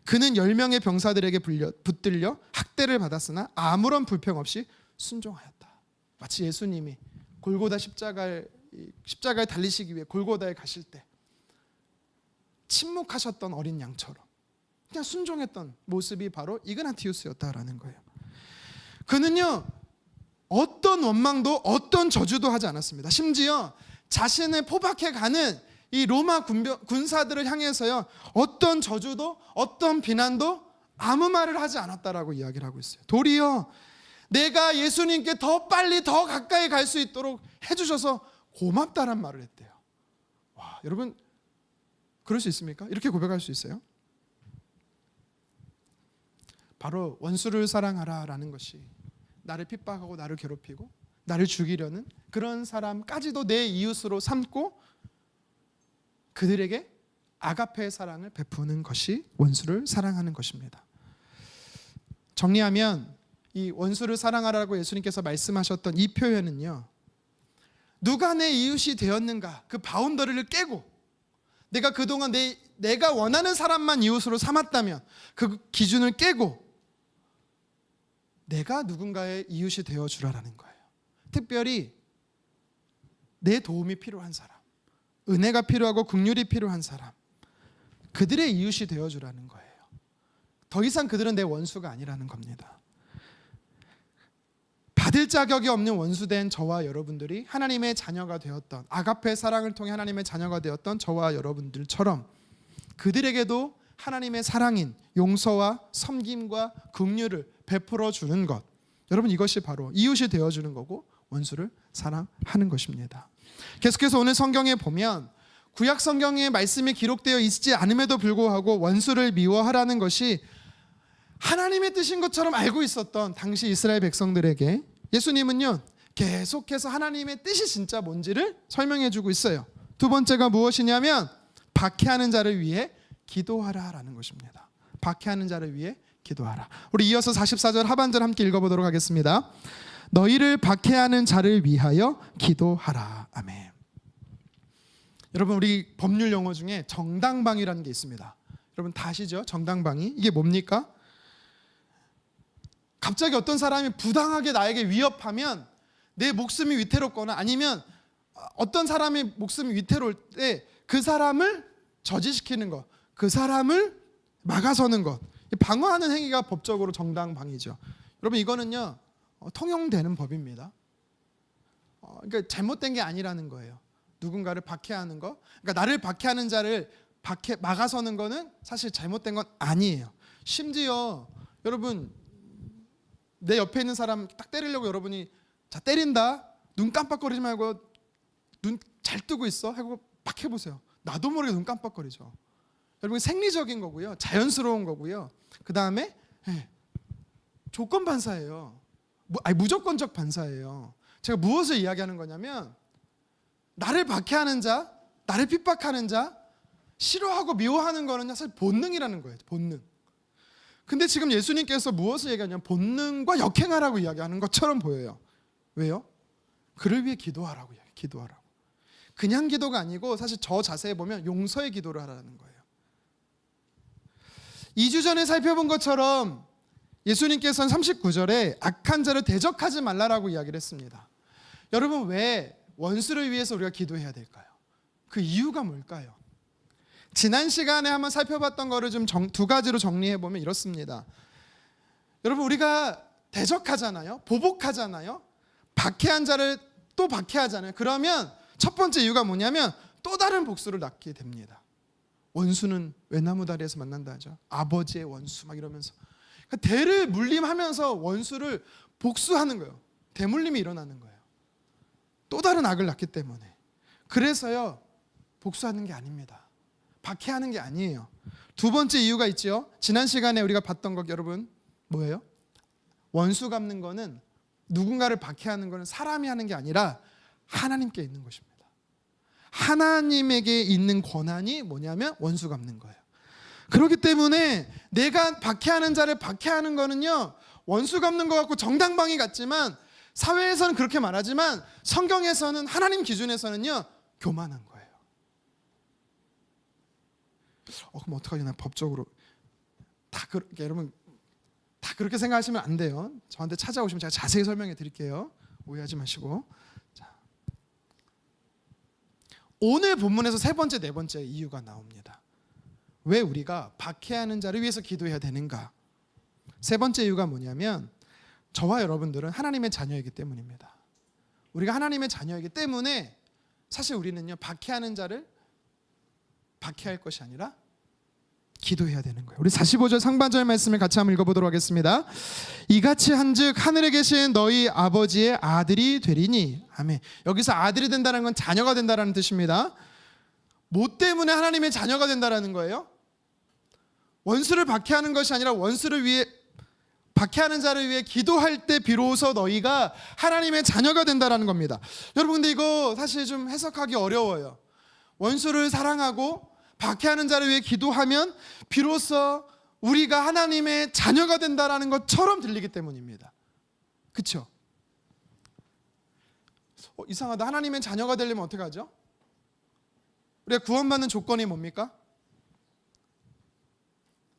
[SPEAKER 1] 그는 10명의 병사들에게 붙들려 학대를 받았으나 아무런 불평 없이 순종하였다. 마치 예수님이 골고다 십자가에 달리시기 위해 골고다에 가실 때 침묵하셨던 어린 양처럼 그냥 순종했던 모습이 바로 이그나티우스였다라는 거예요. 그는요 어떤 원망도 어떤 저주도 하지 않았습니다. 심지어 자신을 포박해 가는 이 로마 군사들을 향해서요 어떤 저주도 어떤 비난도 아무 말을 하지 않았다라고 이야기를 하고 있어요. 도리어 내가 예수님께 더 빨리 더 가까이 갈 수 있도록 해주셔서 고맙다란 말을 했대요. 와, 여러분 그럴 수 있습니까? 이렇게 고백할 수 있어요? 바로 원수를 사랑하라라는 것이 나를 핍박하고 나를 괴롭히고 나를 죽이려는 그런 사람까지도 내 이웃으로 삼고 그들에게 아가페의 사랑을 베푸는 것이 원수를 사랑하는 것입니다. 정리하면 이 원수를 사랑하라고 예수님께서 말씀하셨던 이 표현은요, 누가 내 이웃이 되었는가, 그 바운더리를 깨고 내가 그동안 내가 원하는 사람만 이웃으로 삼았다면 그 기준을 깨고 내가 누군가의 이웃이 되어주라라는 거예요. 특별히 내 도움이 필요한 사람, 은혜가 필요하고 긍휼이 필요한 사람, 그들의 이웃이 되어주라는 거예요. 더 이상 그들은 내 원수가 아니라는 겁니다. 받을 자격이 없는 원수된 저와 여러분들이 하나님의 자녀가 되었던, 아가페 사랑을 통해 하나님의 자녀가 되었던 저와 여러분들처럼 그들에게도 하나님의 사랑인 용서와 섬김과 긍휼을 베풀어 주는 것, 여러분 이것이 바로 이웃이 되어주는 거고 원수를 사랑하는 것입니다. 계속해서 오늘 성경에 보면 구약 성경에 말씀이 기록되어 있지 않음에도 불구하고 원수를 미워하라는 것이 하나님의 뜻인 것처럼 알고 있었던 당시 이스라엘 백성들에게 예수님은요, 계속해서 하나님의 뜻이 진짜 뭔지를 설명해 주고 있어요. 두 번째가 무엇이냐면 박해하는 자를 위해 기도하라라는 것입니다. 박해하는 자를 위해 기도하라. 우리 이어서 44절 하반절 함께 읽어보도록 하겠습니다. 너희를 박해하는 자를 위하여 기도하라. 아멘. 여러분, 우리 법률 용어 중에 정당방위라는 게 있습니다. 여러분 다 아시죠? 정당방위. 이게 뭡니까? 갑자기 어떤 사람이 부당하게 나에게 위협하면 내 목숨이 위태롭거나 아니면 어떤 사람의 목숨이 위태로울 때 그 사람을 저지시키는 것, 그 사람을 막아서는 것, 방어하는 행위가 법적으로 정당방위죠. 여러분 이거는요 통용되는 법입니다. 그러니까 잘못된 게 아니라는 거예요. 누군가를 박해하는 거, 그러니까 나를 박해하는 자를 막아서는 거는 사실 잘못된 건 아니에요. 심지어 여러분 내 옆에 있는 사람 딱 때리려고 여러분이 자 때린다, 눈 깜빡거리지 말고 눈 잘 뜨고 있어 하고 팍 해보세요. 나도 모르게 눈 깜빡거리죠. 여러분 생리적인 거고요, 자연스러운 거고요. 그 다음에 조건 반사예요. 무조건적 반사예요. 제가 무엇을 이야기하는 거냐면 나를 박해하는 자, 나를 핍박하는 자, 싫어하고 미워하는 거는 사실 본능이라는 거예요. 본능. 근데 지금 예수님께서 무엇을 얘기하냐면 본능과 역행하라고 이야기하는 것처럼 보여요. 왜요? 그를 위해 기도하라고 이야기해요. 기도하라고. 그냥 기도가 아니고 사실 저 자세에 보면 용서의 기도를 하라는 거예요. 2주 전에 살펴본 것처럼 예수님께서는 39절에 악한 자를 대적하지 말라라고 이야기를 했습니다. 여러분 왜 원수를 위해서 우리가 기도해야 될까요? 그 이유가 뭘까요? 지난 시간에 한번 살펴봤던 거를 좀 두 가지로 정리해 보면 이렇습니다. 여러분 우리가 대적하잖아요. 보복하잖아요. 박해한 자를 또 박해하잖아요. 그러면 첫 번째 이유가 뭐냐면 또 다른 복수를 낳게 됩니다. 원수는 외나무 다리에서 만난다 하죠. 아버지의 원수 막 이러면서 그러니까 대를 물림하면서 원수를 복수하는 거예요. 대물림이 일어나는 거예요. 또 다른 악을 낳기 때문에. 그래서요 복수하는 게 아닙니다. 박해하는 게 아니에요. 두 번째 이유가 있죠. 지난 시간에 우리가 봤던 것 여러분 뭐예요? 원수 갚는 거는 누군가를 박해하는 거는 사람이 하는 게 아니라 하나님께 있는 것입니다. 하나님에게 있는 권한이 뭐냐면 원수 갚는 거예요. 그렇기 때문에 내가 박해하는 자를 박해하는 거는요 원수 갚는 것 같고 정당방위 같지만 사회에서는 그렇게 말하지만 성경에서는 하나님 기준에서는요 교만한 거예요. 그럼 어떡하지? 나 법적으로 여러분 다 그렇게 생각하시면 안 돼요. 저한테 찾아오시면 제가 자세히 설명해 드릴게요. 오해하지 마시고. 자, 오늘 본문에서 세 번째, 네 번째 이유가 나옵니다. 왜 우리가 박해하는 자를 위해서 기도해야 되는가? 세 번째 이유가 뭐냐면 저와 여러분들은 하나님의 자녀이기 때문입니다. 우리가 하나님의 자녀이기 때문에 사실 우리는요 박해하는 자를 박해할 것이 아니라 기도해야 되는 거예요. 우리 45절 상반절 말씀을 같이 한번 읽어보도록 하겠습니다. 이같이 한즉 하늘에 계신 너희 아버지의 아들이 되리니. 아멘. 여기서 아들이 된다는 건 자녀가 된다는 뜻입니다. 뭐 때문에 하나님의 자녀가 된다는 거예요? 원수를 박해하는 것이 아니라 원수를 위해 박해하는 자를 위해 기도할 때 비로소 너희가 하나님의 자녀가 된다는 겁니다. 여러분 근데 이거 사실 좀 해석하기 어려워요. 원수를 사랑하고 박해하는 자를 위해 기도하면 비로소 우리가 하나님의 자녀가 된다라는 것처럼 들리기 때문입니다. 그렇죠? 이상하다. 하나님의 자녀가 되려면 어떻게 하죠? 우리가 구원받는 조건이 뭡니까?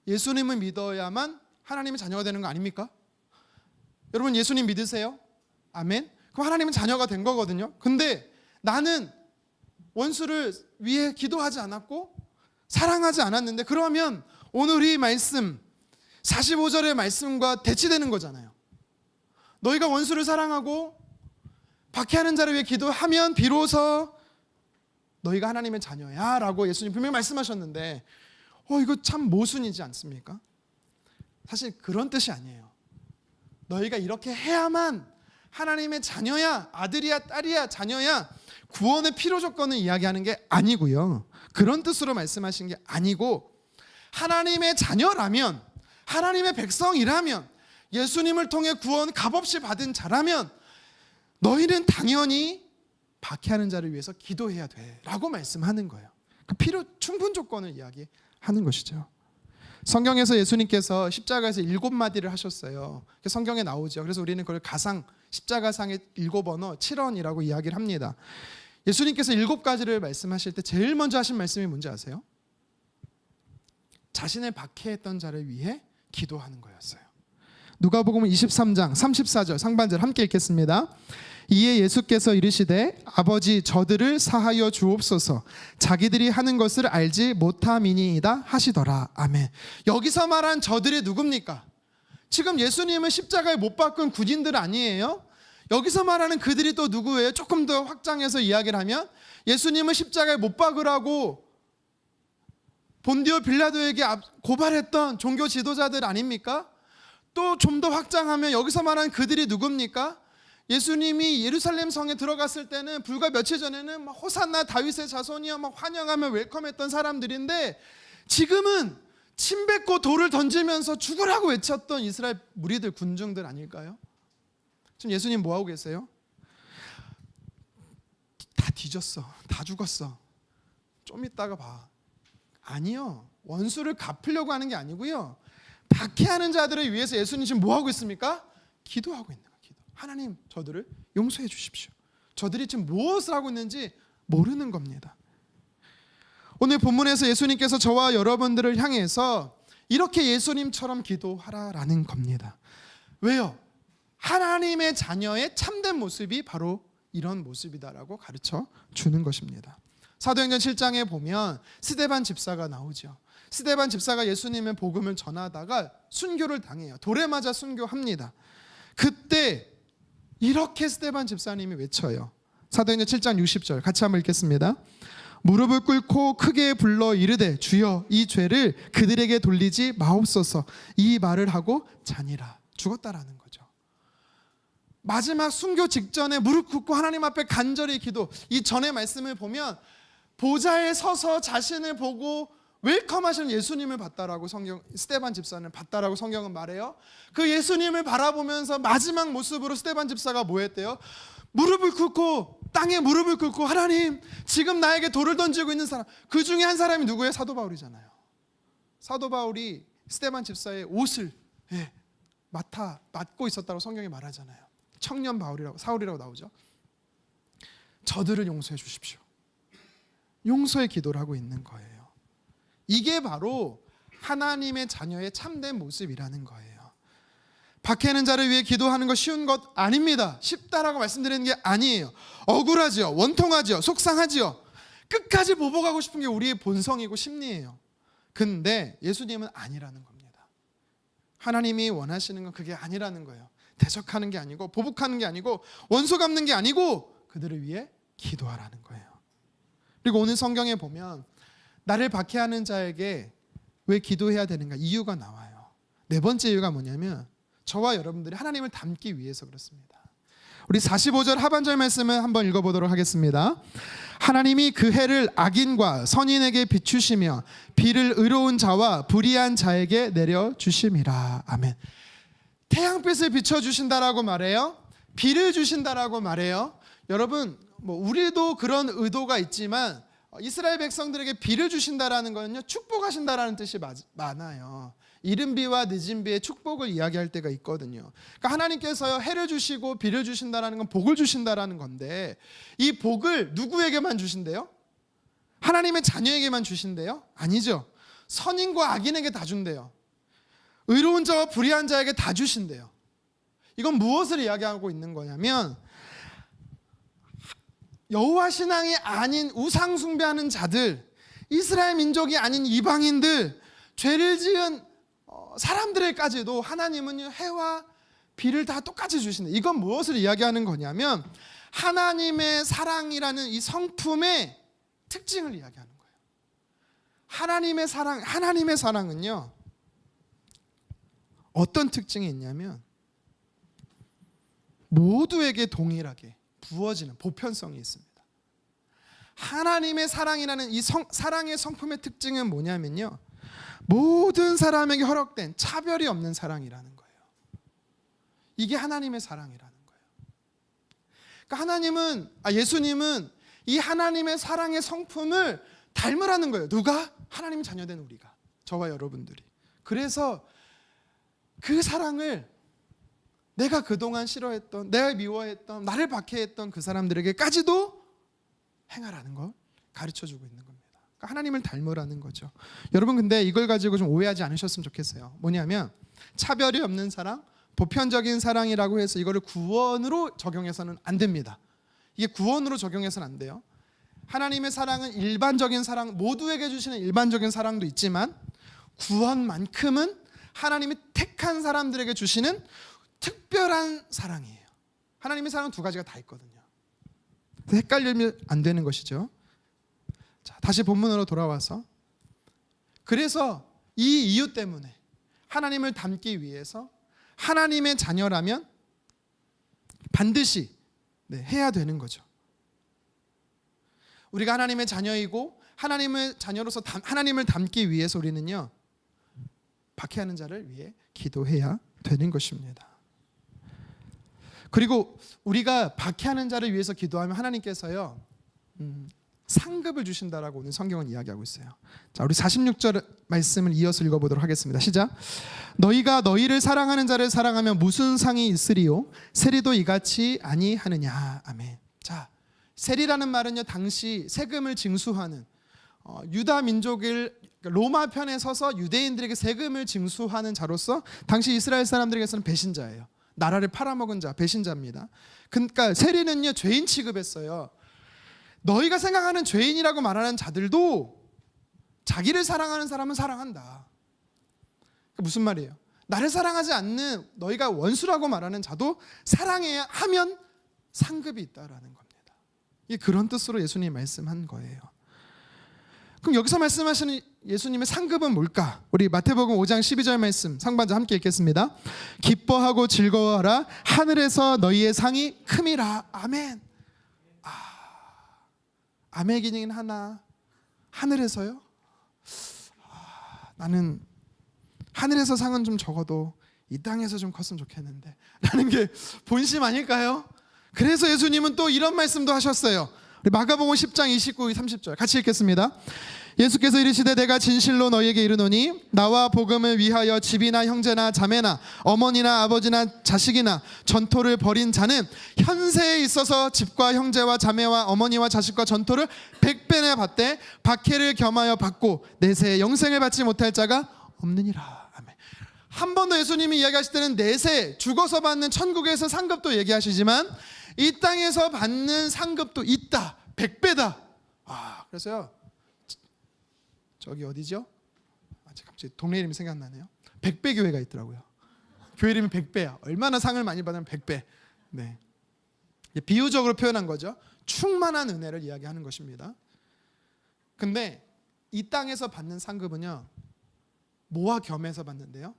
[SPEAKER 1] 예수님을 믿어야만 하나님의 자녀가 되는 거 아닙니까? 여러분 예수님 믿으세요? 아멘? 그럼 하나님은 자녀가 된 거거든요. 근데 나는 원수를 위해 기도하지 않았고 사랑하지 않았는데, 그러면 오늘 이 말씀 45절의 말씀과 대치되는 거잖아요. 너희가 원수를 사랑하고 박해하는 자를 위해 기도하면 비로소 너희가 하나님의 자녀야 라고 예수님 분명히 말씀하셨는데, 이거 참 모순이지 않습니까? 사실 그런 뜻이 아니에요. 너희가 이렇게 해야만 하나님의 자녀야, 아들이야, 딸이야, 자녀야, 구원의 필요 조건을 이야기하는 게 아니고요. 그런 뜻으로 말씀하신 게 아니고, 하나님의 자녀라면, 하나님의 백성이라면, 예수님을 통해 구원 값없이 받은 자라면 너희는 당연히 박해하는 자를 위해서 기도해야 돼 라고 말씀하는 거예요. 그 필요 충분 조건을 이야기하는 것이죠. 성경에서 예수님께서 십자가에서 7마디를 하셨어요. 성경에 나오죠. 그래서 우리는 그걸 가상, 십자가상의 7언어 7언이라고 이야기를 합니다. 예수님께서 7가지를 말씀하실 때 제일 먼저 하신 말씀이 뭔지 아세요? 자신을 박해했던 자를 위해 기도하는 거였어요. 누가복음 23장 34절 상반절 함께 읽겠습니다. 이에 예수께서 이르시되 아버지 저들을 사하여 주옵소서, 자기들이 하는 것을 알지 못함이니이다 하시더라. 아멘. 여기서 말한 저들이 누굽니까? 지금 예수님은 십자가에 못 박은 군인들 아니에요? 여기서 말하는 그들이 또 누구예요? 조금 더 확장해서 이야기를 하면 예수님은 십자가에 못 박으라고 본디오 빌라도에게 고발했던 종교 지도자들 아닙니까? 또 좀 더 확장하면 여기서 말하는 그들이 누굽니까? 예수님이 예루살렘 성에 들어갔을 때는 불과 며칠 전에는 호산나 다윗의 자손이여 막 환영하며 웰컴했던 사람들인데, 지금은 침 뱉고 돌을 던지면서 죽으라고 외쳤던 이스라엘 무리들, 군중들 아닐까요? 지금 예수님 뭐 하고 계세요? 다 뒤졌어, 다 죽었어, 좀 이따가 봐. 아니요, 원수를 갚으려고 하는 게 아니고요, 박해하는 자들을 위해서 예수님 지금 뭐 하고 있습니까? 기도하고 있는 거예요. 하나님 저들을 용서해 주십시오. 저들이 지금 무엇을 하고 있는지 모르는 겁니다. 오늘 본문에서 예수님께서 저와 여러분들을 향해서 이렇게 예수님처럼 기도하라라는 겁니다. 왜요? 하나님의 자녀의 참된 모습이 바로 이런 모습이다라고 가르쳐 주는 것입니다. 사도행전 7장에 보면 스데반 집사가 나오죠. 스데반 집사가 예수님의 복음을 전하다가 순교를 당해요. 돌에 맞아 순교합니다. 그때 이렇게 스데반 집사님이 외쳐요. 사도행전 7장 60절 같이 한번 읽겠습니다. 무릎을 꿇고 크게 불러 이르되 주여 이 죄를 그들에게 돌리지 마옵소서. 이 말을 하고 자니라. 죽었다라는 거죠. 마지막 순교 직전에 무릎 꿇고 하나님 앞에 간절히 기도. 이 전의 말씀을 보면 보좌에 서서 자신을 보고 웰컴하시는 예수님을 봤다라고 스데반 집사는 봤다라고 성경은 말해요. 그 예수님을 바라보면서 마지막 모습으로 스데반 집사가 뭐 했대요? 무릎을 꿇고 땅에 무릎을 꿇고 하나님 지금 나에게 돌을 던지고 있는 사람, 그 중에 한 사람이 누구예요? 사도 바울이잖아요. 사도 바울이 스데반 집사의 옷을 맡고 있었다고 성경이 말하잖아요. 청년 바울이라고, 사울이라고 나오죠. 저들을 용서해 주십시오. 용서의 기도를 하고 있는 거예요. 이게 바로 하나님의 자녀의 참된 모습이라는 거예요. 박해하는 자를 위해 기도하는 거 쉬운 것 아닙니다. 쉽다라고 말씀드리는 게 아니에요. 억울하지요, 원통하지요, 속상하지요. 끝까지 보복하고 싶은 게 우리의 본성이고 심리예요. 근데 예수님은 아니라는 겁니다. 하나님이 원하시는 건 그게 아니라는 거예요. 대적하는 게 아니고 보복하는 게 아니고 원수 갚는 게 아니고 그들을 위해 기도하라는 거예요. 그리고 오늘 성경에 보면 나를 박해하는 자에게 왜 기도해야 되는가 이유가 나와요. 네 번째 이유가 뭐냐면 저와 여러분들이 하나님을 닮기 위해서 그렇습니다. 우리 45절 하반절 말씀을 한번 읽어보도록 하겠습니다. 하나님이 그 해를 악인과 선인에게 비추시며 비를 의로운 자와 불의한 자에게 내려주심이라. 아멘. 태양빛을 비춰주신다라고 말해요. 비를 주신다라고 말해요. 여러분 우리도 그런 의도가 있지만 이스라엘 백성들에게 비를 주신다라는 거는요, 축복하신다라는 뜻이 많아요. 이른 비와 늦은 비의 축복을 이야기할 때가 있거든요. 그러니까 하나님께서요, 해를 주시고 비를 주신다라는 건 복을 주신다라는 건데, 이 복을 누구에게만 주신대요? 하나님의 자녀에게만 주신대요? 아니죠. 선인과 악인에게 다 준대요. 의로운 자와 불의한 자에게 다 주신대요. 이건 무엇을 이야기하고 있는 거냐면, 여호와 신앙이 아닌 우상 숭배하는 자들, 이스라엘 민족이 아닌 이방인들, 죄를 지은 사람들에게까지도 하나님은 해와 비를 다 똑같이 주신다. 이건 무엇을 이야기하는 거냐면, 하나님의 사랑이라는 이 성품의 특징을 이야기하는 거예요. 하나님의 사랑은요, 어떤 특징이 있냐면 모두에게 동일하게 부어지는 보편성이 있습니다. 하나님의 사랑이라는 이 사랑의 성품의 특징은 뭐냐면요, 모든 사람에게 허락된 차별이 없는 사랑이라는 거예요. 이게 하나님의 사랑이라는 거예요. 그러니까 예수님은 이 하나님의 사랑의 성품을 닮으라는 거예요. 누가? 하나님의 자녀된 우리가, 저와 여러분들이. 그래서 그 사랑을 내가 그동안 싫어했던, 내가 미워했던, 나를 박해했던 그 사람들에게까지도 행하라는 걸 가르쳐주고 있는 겁니다. 그러니까 하나님을 닮으라는 거죠. 여러분, 근데 이걸 가지고 좀 오해하지 않으셨으면 좋겠어요. 뭐냐면, 차별이 없는 사랑, 보편적인 사랑이라고 해서 이거를 구원으로 적용해서는 안 됩니다. 이게 구원으로 적용해서는 안 돼요. 하나님의 사랑은 일반적인 사랑, 모두에게 주시는 일반적인 사랑도 있지만, 구원만큼은 하나님이 택한 사람들에게 주시는 특별한 사랑이에요. 하나님의 사랑은 두 가지가 다 있거든요. 헷갈리면 안 되는 것이죠. 자, 다시 본문으로 돌아와서, 그래서 이 이유 때문에 하나님을 닮기 위해서 하나님의 자녀라면 반드시 해야 되는 거죠. 우리가 하나님의 자녀이고 하나님의 자녀로서 하나님을 닮기 위해서 우리는요, 박해하는 자를 위해 기도해야 되는 것입니다. 그리고 우리가 박해하는 자를 위해서 기도하면 하나님께서요, 상급을 주신다라고 오늘 성경은 이야기하고 있어요. 자, 우리 46절 말씀을 이어서 읽어보도록 하겠습니다. 시작. 너희가 너희를 사랑하는 자를 사랑하면 무슨 상이 있으리요? 세리도 이같이 아니하느냐. 아멘. 자, 세리라는 말은요, 당시 세금을 징수하는 유다 민족을 로마 편에 서서 유대인들에게 세금을 징수하는 자로서 당시 이스라엘 사람들에게서는 배신자예요. 나라를 팔아먹은 자, 배신자입니다. 그러니까 세리는요, 죄인 취급했어요. 너희가 생각하는 죄인이라고 말하는 자들도 자기를 사랑하는 사람은 사랑한다. 무슨 말이에요? 나를 사랑하지 않는 너희가 원수라고 말하는 자도 사랑해야 하면 상급이 있다라는 겁니다. 이게 그런 뜻으로 예수님이 말씀한 거예요. 그럼 여기서 말씀하시는 예수님의 상급은 뭘까? 우리 마태복음 5장 12절 말씀 상반절 함께 읽겠습니다. 기뻐하고 즐거워하라, 하늘에서 너희의 상이 큼이라. 아멘. 아멘 기능은 하나, 하늘에서요? 나는 하늘에서 상은 좀 적어도 이 땅에서 좀 컸으면 좋겠는데 라는 게 본심 아닐까요? 그래서 예수님은 또 이런 말씀도 하셨어요. 우리 마가복음 10장 29, 30절 같이 읽겠습니다. 예수께서 이르시되 내가 진실로 너희에게 이르노니 나와 복음을 위하여 집이나 형제나 자매나 어머니나 아버지나 자식이나 전토를 벌인 자는 현세에 있어서 집과 형제와 자매와 어머니와 자식과 전토를 100배나 받되 박해를 겸하여 받고 내세에 영생을 받지 못할 자가 없느니라. 아멘. 한 번 더 예수님이 이야기하실 때는 내세 죽어서 받는 천국에서 상급도 얘기하시지만 이 땅에서 받는 상급도 있다. 100배다. 그래서요, 저기 어디죠? 갑자기 동네 이름이 생각나네요. 100배 교회가 있더라고요. 교회 이름이 100배야. 얼마나 상을 많이 받으면 100배. 네. 비유적으로 표현한 거죠. 충만한 은혜를 이야기하는 것입니다. 근데 이 땅에서 받는 상급은요, 뭐와 겸해서 받는데요?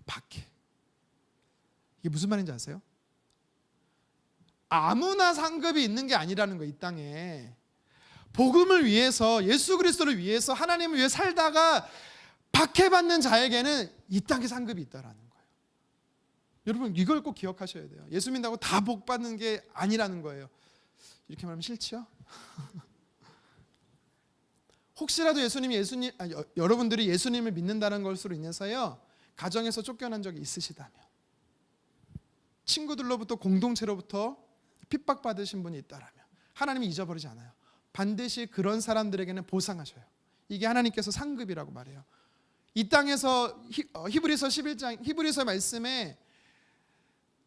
[SPEAKER 1] 박해. 이게 무슨 말인지 아세요? 아무나 상급이 있는 게 아니라는 거예요. 이 땅에 복음을 위해서, 예수 그리스도를 위해서, 하나님을 위해 살다가 박해받는 자에게는 이 땅에 상급이 있다라는 거예요. 여러분, 이걸 꼭 기억하셔야 돼요. 예수 믿는다고 다 복 받는 게 아니라는 거예요. 이렇게 말하면 싫지요? 혹시라도 여러분들이 예수님을 믿는다는 것으로 인해서요, 가정에서 쫓겨난 적이 있으시다면, 친구들로부터, 공동체로부터 핍박받으신 분이 있다라면 하나님이 잊어버리지 않아요. 반드시 그런 사람들에게는 보상하셔요. 이게 하나님께서 상급이라고 말해요. 이 땅에서 히브리서 11장 히브리서 말씀에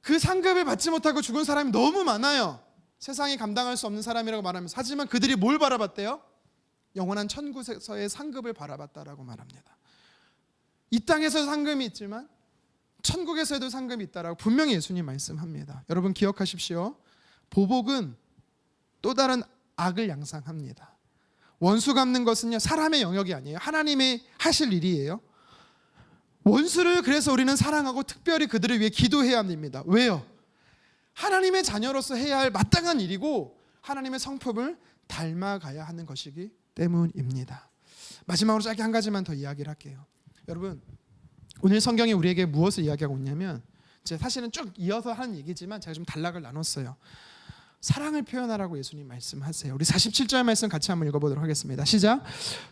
[SPEAKER 1] 그 상급을 받지 못하고 죽은 사람이 너무 많아요. 세상이 감당할 수 없는 사람이라고 말하면서, 하지만 그들이 뭘 바라봤대요? 영원한 천국에서의 상급을 바라봤다라고 말합니다. 이 땅에서 상급이 있지만 천국에서도 상급이 있다라고 분명히 예수님 말씀합니다. 여러분 기억하십시오. 보복은 또 다른 악을 양상합니다. 원수 갚는 것은요, 사람의 영역이 아니에요. 하나님이 하실 일이에요. 원수를 그래서 우리는 사랑하고 특별히 그들을 위해 기도해야 합니다. 왜요? 하나님의 자녀로서 해야 할 마땅한 일이고 하나님의 성품을 닮아가야 하는 것이기 때문입니다. 마지막으로 짧게 한 가지만 더 이야기를 할게요. 여러분, 오늘 성경이 우리에게 무엇을 이야기하고 있냐면, 제가 사실은 쭉 이어서 하는 얘기지만 제가 좀 단락을 나눴어요. 사랑을 표현하라고 예수님 말씀하세요. 우리 47절 말씀 같이 한번 읽어보도록 하겠습니다. 시작.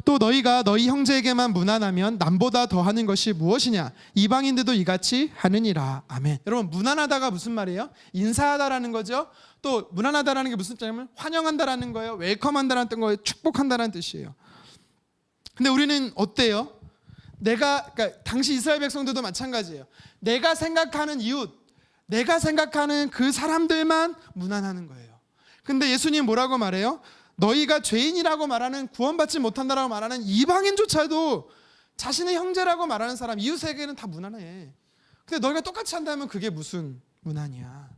[SPEAKER 1] 또 너희가 너희 형제에게만 무난하면 남보다 더하는 것이 무엇이냐? 이방인들도 이같이 하느니라. 아멘. 여러분, 무난하다가 무슨 말이에요? 인사하다라는 거죠. 또 무난하다라는 게 무슨 뜻이냐면 환영한다라는 거예요. 웰컴한다라는 거예요. 축복한다라는 뜻이에요. 근데 우리는 어때요? 그러니까 당시 이스라엘 백성들도 마찬가지예요. 내가 생각하는 이웃, 내가 생각하는 그 사람들만 무난하는 거예요. 근데 예수님 뭐라고 말해요? 너희가 죄인이라고 말하는, 구원받지 못한다라고 말하는 이방인조차도 자신의 형제라고 말하는 사람, 이웃에게는 다 무난해. 근데 너희가 똑같이 한다면 그게 무슨 무난이야?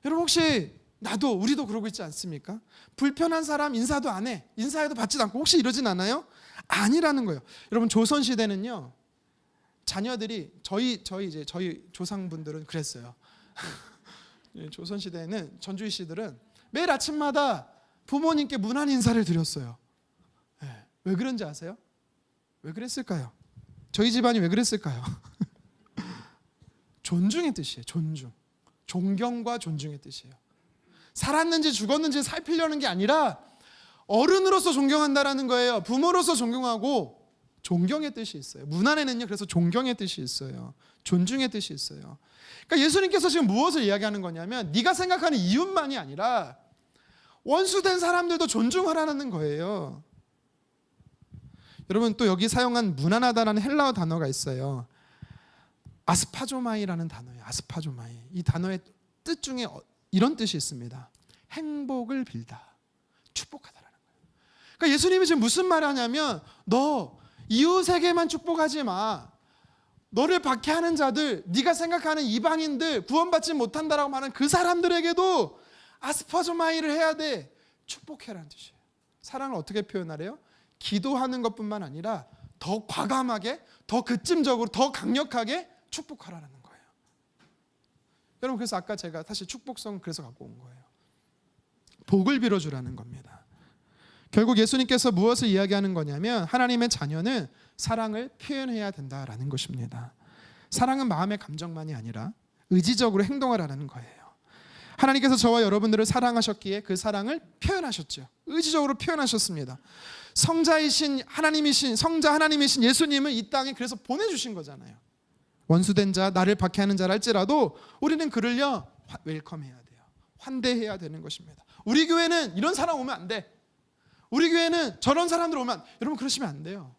[SPEAKER 1] 여러분, 혹시 우리도 그러고 있지 않습니까? 불편한 사람 인사도 안 해. 인사해도 받지도 않고. 혹시 이러진 않아요? 아니라는 거예요. 여러분, 조선시대는요, 자녀들이 저희 조상분들은 그랬어요. 조선시대에는 전주희 씨들은 매일 아침마다 부모님께 문안 인사를 드렸어요. 네. 왜 그런지 아세요? 왜 그랬을까요? 저희 집안이 왜 그랬을까요? 존중의 뜻이에요. 존경과 존중의 뜻이에요. 살았는지 죽었는지 살피려는 게 아니라 어른으로서 존경한다라는 거예요. 부모로서 존경하고, 존경의 뜻이 있어요. 문안에는요, 그래서 존경의 뜻이 있어요. 존중의 뜻이 있어요. 그러니까 예수님께서 지금 무엇을 이야기하는 거냐면, 네가 생각하는 이웃만이 아니라 원수된 사람들도 존중하라는 거예요. 여러분, 또 여기 사용한 무난하다라는 헬라어 단어가 있어요. 아스파조마이라는 단어예요. 아스파조마이. 이 단어의 뜻 중에 이런 뜻이 있습니다. 행복을 빌다, 축복하다라는 거예요. 그러니까 예수님이 지금 무슨 말을 하냐면, 너 이웃에게만 축복하지 마. 너를 박해하는 자들, 네가 생각하는 이방인들, 구원받지 못한다라고 말하는 그 사람들에게도 아스파조마이를 해야 돼. 축복해라는 뜻이에요. 사랑을 어떻게 표현하래요? 기도하는 것뿐만 아니라 더 과감하게, 더 급진적으로, 더 강력하게 축복하라는 거예요. 여러분, 그래서 아까 제가 사실 축복성 그래서 갖고 온 거예요. 복을 빌어주라는 겁니다. 결국 예수님께서 무엇을 이야기하는 거냐면, 하나님의 자녀는 사랑을 표현해야 된다라는 것입니다. 사랑은 마음의 감정만이 아니라 의지적으로 행동하라는 거예요. 하나님께서 저와 여러분들을 사랑하셨기에 그 사랑을 표현하셨죠. 의지적으로 표현하셨습니다. 성자이신 하나님이신, 성자 하나님이신 예수님을 이 땅에 그래서 보내주신 거잖아요. 원수된 자, 나를 박해하는 자라 할지라도 우리는 그를요 웰컴해야 돼요. 환대해야 되는 것입니다. 우리 교회는 이런 사람 오면 안 돼. 우리 교회는 저런 사람들 오면, 여러분 그러시면 안 돼요.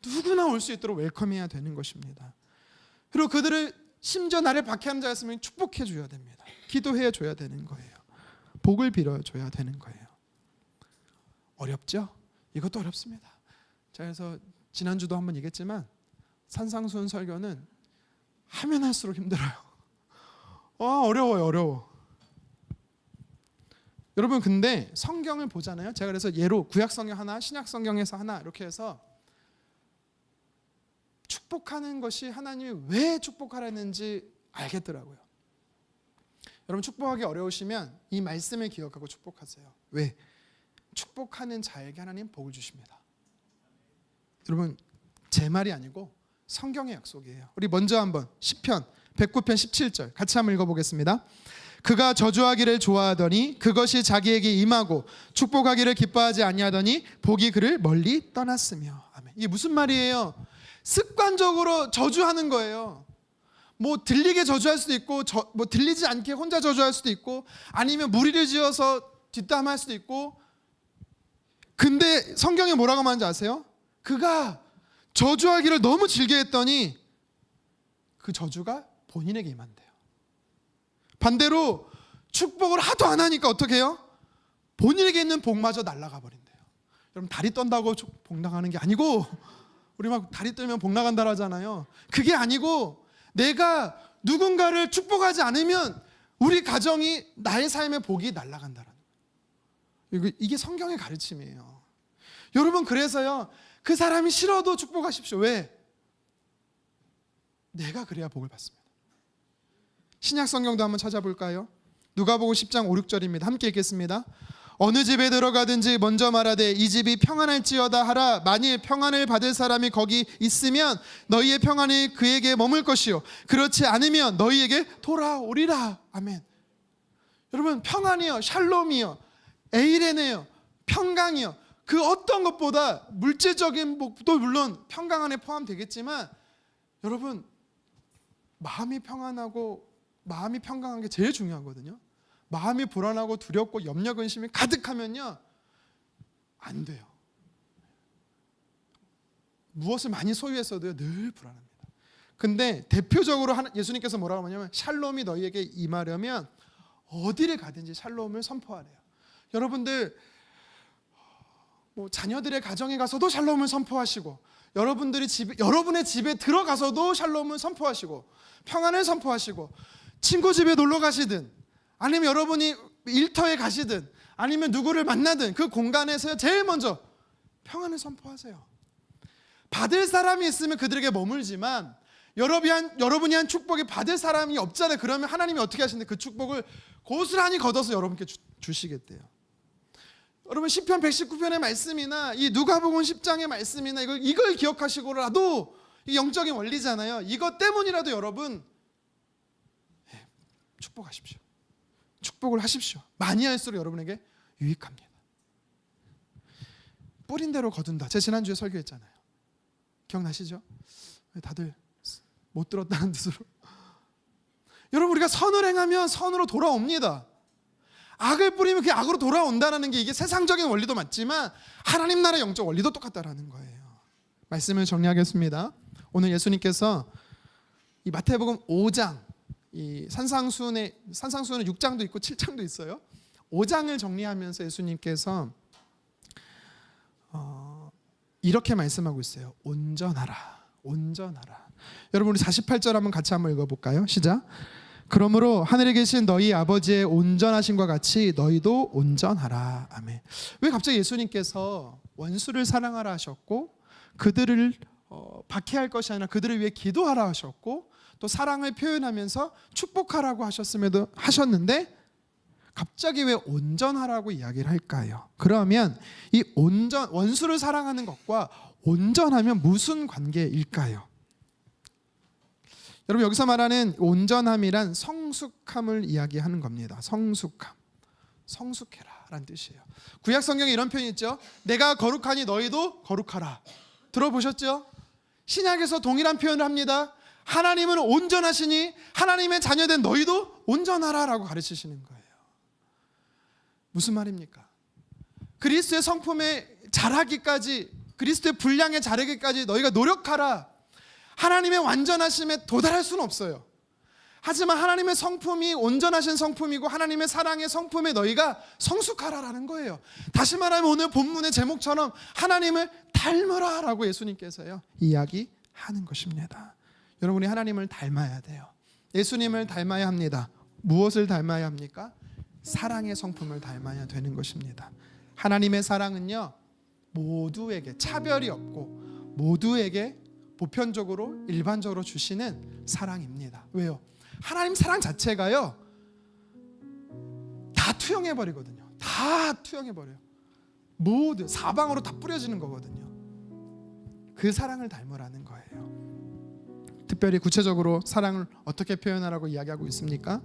[SPEAKER 1] 누구나 올 수 있도록 웰컴해야 되는 것입니다. 그리고 그들을, 심지어 나를 박해하는 자였으면 축복해 줘야 됩니다. 기도해 줘야 되는 거예요. 복을 빌어 줘야 되는 거예요. 어렵죠? 이것도 어렵습니다. 자, 그래서 지난주도 한번 얘기했지만 산상수훈 설교는 하면 할수록 힘들어요. 어려워요. 여러분, 근데 성경을 보잖아요. 제가 그래서 예로 구약성경 하나, 신약성경에서 하나 이렇게 해서 축복하는 것이 하나님이 왜 축복하라 했는지 알겠더라고요. 여러분, 축복하기 어려우시면 이 말씀을 기억하고 축복하세요. 왜? 축복하는 자에게 하나님 복을 주십니다. 여러분, 제 말이 아니고 성경의 약속이에요. 우리 먼저 한번 시편 109편 17절 같이 한번 읽어보겠습니다. 그가 저주하기를 좋아하더니 그것이 자기에게 임하고 축복하기를 기뻐하지 아니하더니 복이 그를 멀리 떠났으며. 아멘. 이게 무슨 말이에요? 습관적으로 저주하는 거예요. 뭐 들리게 저주할 수도 있고 뭐 들리지 않게 혼자 저주할 수도 있고 아니면 무리를 지어서 뒷담할 수도 있고. 근데 성경에 뭐라고 말하는지 아세요? 그가 저주하기를 너무 즐겨 했더니 그 저주가 본인에게 임한대요. 반대로 축복을 하도 안 하니까 어떻게 해요? 본인에게 있는 복마저 날아가 버린대요. 여러분 다리 떤다고 복 나가는 게 아니고, 우리 막 다리 떨면 복 나간다 하잖아요. 그게 아니고 내가 누군가를 축복하지 않으면 우리 가정이, 나의 삶의 복이 날아간다는 거예요. 이게 성경의 가르침이에요. 여러분 그래서요, 그 사람이 싫어도 축복하십시오. 왜? 내가 그래야 복을 받습니다. 신약 성경도 한번 찾아볼까요? 누가복음 10장 5, 6절입니다. 함께 읽겠습니다. 어느 집에 들어가든지 먼저 말하되 이 집이 평안할지어다 하라. 만일 평안을 받을 사람이 거기 있으면 너희의 평안이 그에게 머물 것이요 그렇지 않으면 너희에게 돌아오리라. 아멘. 여러분 평안이요, 샬롬이요, 에이레네요, 평강이요, 그 어떤 것보다 물질적인 복도 물론 평강 안에 포함되겠지만, 여러분 마음이 평안하고 마음이 평강한 게 제일 중요하거든요. 마음이 불안하고 두렵고 염려 근심이 가득하면요 안 돼요. 무엇을 많이 소유했어도요 늘 불안합니다. 근데 대표적으로 예수님께서 뭐라고 하냐면 샬롬이 너희에게 임하려면 어디를 가든지 샬롬을 선포하래요. 여러분들 뭐 자녀들의 가정에 가서도 샬롬을 선포하시고, 여러분들이 여러분의 집에 들어가서도 샬롬을 선포하시고 평안을 선포하시고, 친구 집에 놀러 가시든 아니면 여러분이 일터에 가시든 아니면 누구를 만나든 그 공간에서 제일 먼저 평안을 선포하세요. 받을 사람이 있으면 그들에게 머물지만 여러분이 한 축복이 받을 사람이 없잖아요. 그러면 하나님이 어떻게 하시는데 그 축복을 고스란히 걷어서 여러분께 주시겠대요. 여러분 시편 119편의 말씀이나 이 누가복음 10장의 말씀이나 이걸 기억하시고라도 이 영적인 원리잖아요. 이것 때문이라도 여러분 축복하십시오. 축복을 하십시오. 많이 할수록 여러분에게 유익합니다. 뿌린 대로 거둔다. 제가 지난주에 설교했잖아요. 기억나시죠? 다들 못 들었다는 뜻으로. 여러분 우리가 선을 행하면 선으로 돌아옵니다. 악을 뿌리면 그게 악으로 돌아온다는 게 이게 세상적인 원리도 맞지만 하나님 나라의 영적 원리도 똑같다라는 거예요. 말씀을 정리하겠습니다. 오늘 예수님께서 이 마태복음 5장, 이 산상수훈은 6장도 있고 7장도 있어요. 5장을 정리하면서 예수님께서 이렇게 말씀하고 있어요. 온전하라, 온전하라. 여러분 우리 48절 같이 한번 읽어볼까요? 시작. 그러므로 하늘에 계신 너희 아버지의 온전하심과 같이 너희도 온전하라. 아멘. 왜 갑자기 예수님께서 원수를 사랑하라 하셨고 그들을 박해할 것이 아니라 그들을 위해 기도하라 하셨고 또 사랑을 표현하면서 축복하라고 하셨는데 갑자기 왜 온전하라고 이야기를 할까요? 그러면 이 원수를 사랑하는 것과 온전하면 무슨 관계일까요? 여러분 여기서 말하는 온전함이란 성숙함을 이야기하는 겁니다. 성숙함, 성숙해라 라는 뜻이에요. 구약 성경에 이런 표현이 있죠. 내가 거룩하니 너희도 거룩하라. 들어보셨죠? 신약에서 동일한 표현을 합니다. 하나님은 온전하시니 하나님의 자녀된 너희도 온전하라 라고 가르치시는 거예요. 무슨 말입니까? 그리스도의 성품에 자라기까지, 그리스도의 분량에 자라기까지 너희가 노력하라. 하나님의 완전하심에 도달할 수는 없어요. 하지만 하나님의 성품이 온전하신 성품이고 하나님의 사랑의 성품에 너희가 성숙하라라는 거예요. 다시 말하면 오늘 본문의 제목처럼 하나님을 닮으라 라고 예수님께서요 이야기하는 것입니다. 여러분이 하나님을 닮아야 돼요. 예수님을 닮아야 합니다. 무엇을 닮아야 합니까? 사랑의 성품을 닮아야 되는 것입니다. 하나님의 사랑은요 모두에게 차별이 없고 모두에게 보편적으로 일반적으로 주시는 사랑입니다. 왜요? 하나님 사랑 자체가요 다 투영해버리거든요. 다 투영해버려요. 모두 사방으로 다 뿌려지는 거거든요. 그 사랑을 닮으라는 거예요. 특별히 구체적으로 사랑을 어떻게 표현하라고 이야기하고 있습니까?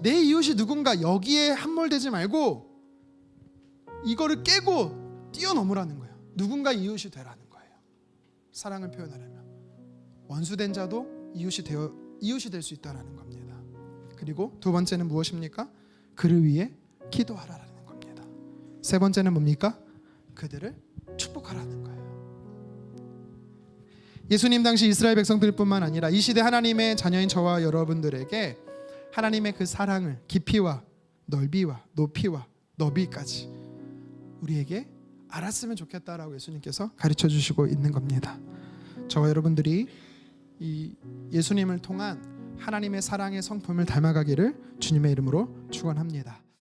[SPEAKER 1] 내 이웃이 누군가 여기에 함몰되지 말고 이거를 깨고 뛰어넘으라는 거예요. 누군가 이웃이 되라는 거예요. 사랑을 표현하려면 원수된 자도 이웃이 될 수 있다라는 겁니다. 그리고 두 번째는 무엇입니까? 그를 위해 기도하라는 겁니다. 세 번째는 뭡니까? 그들을 축복하라는 거예요. 예수님 당시 이스라엘 백성들뿐만 아니라 이 시대 하나님의 자녀인 저와 여러분들에게 하나님의 그 사랑을 깊이와 넓이와 높이와 너비까지 우리에게 알았으면 좋겠다라고 예수님께서 가르쳐 주시고 있는 겁니다. 저와 여러분들이 이 예수님을 통한 하나님의 사랑의 성품을 닮아가기를 주님의 이름으로 축원합니다.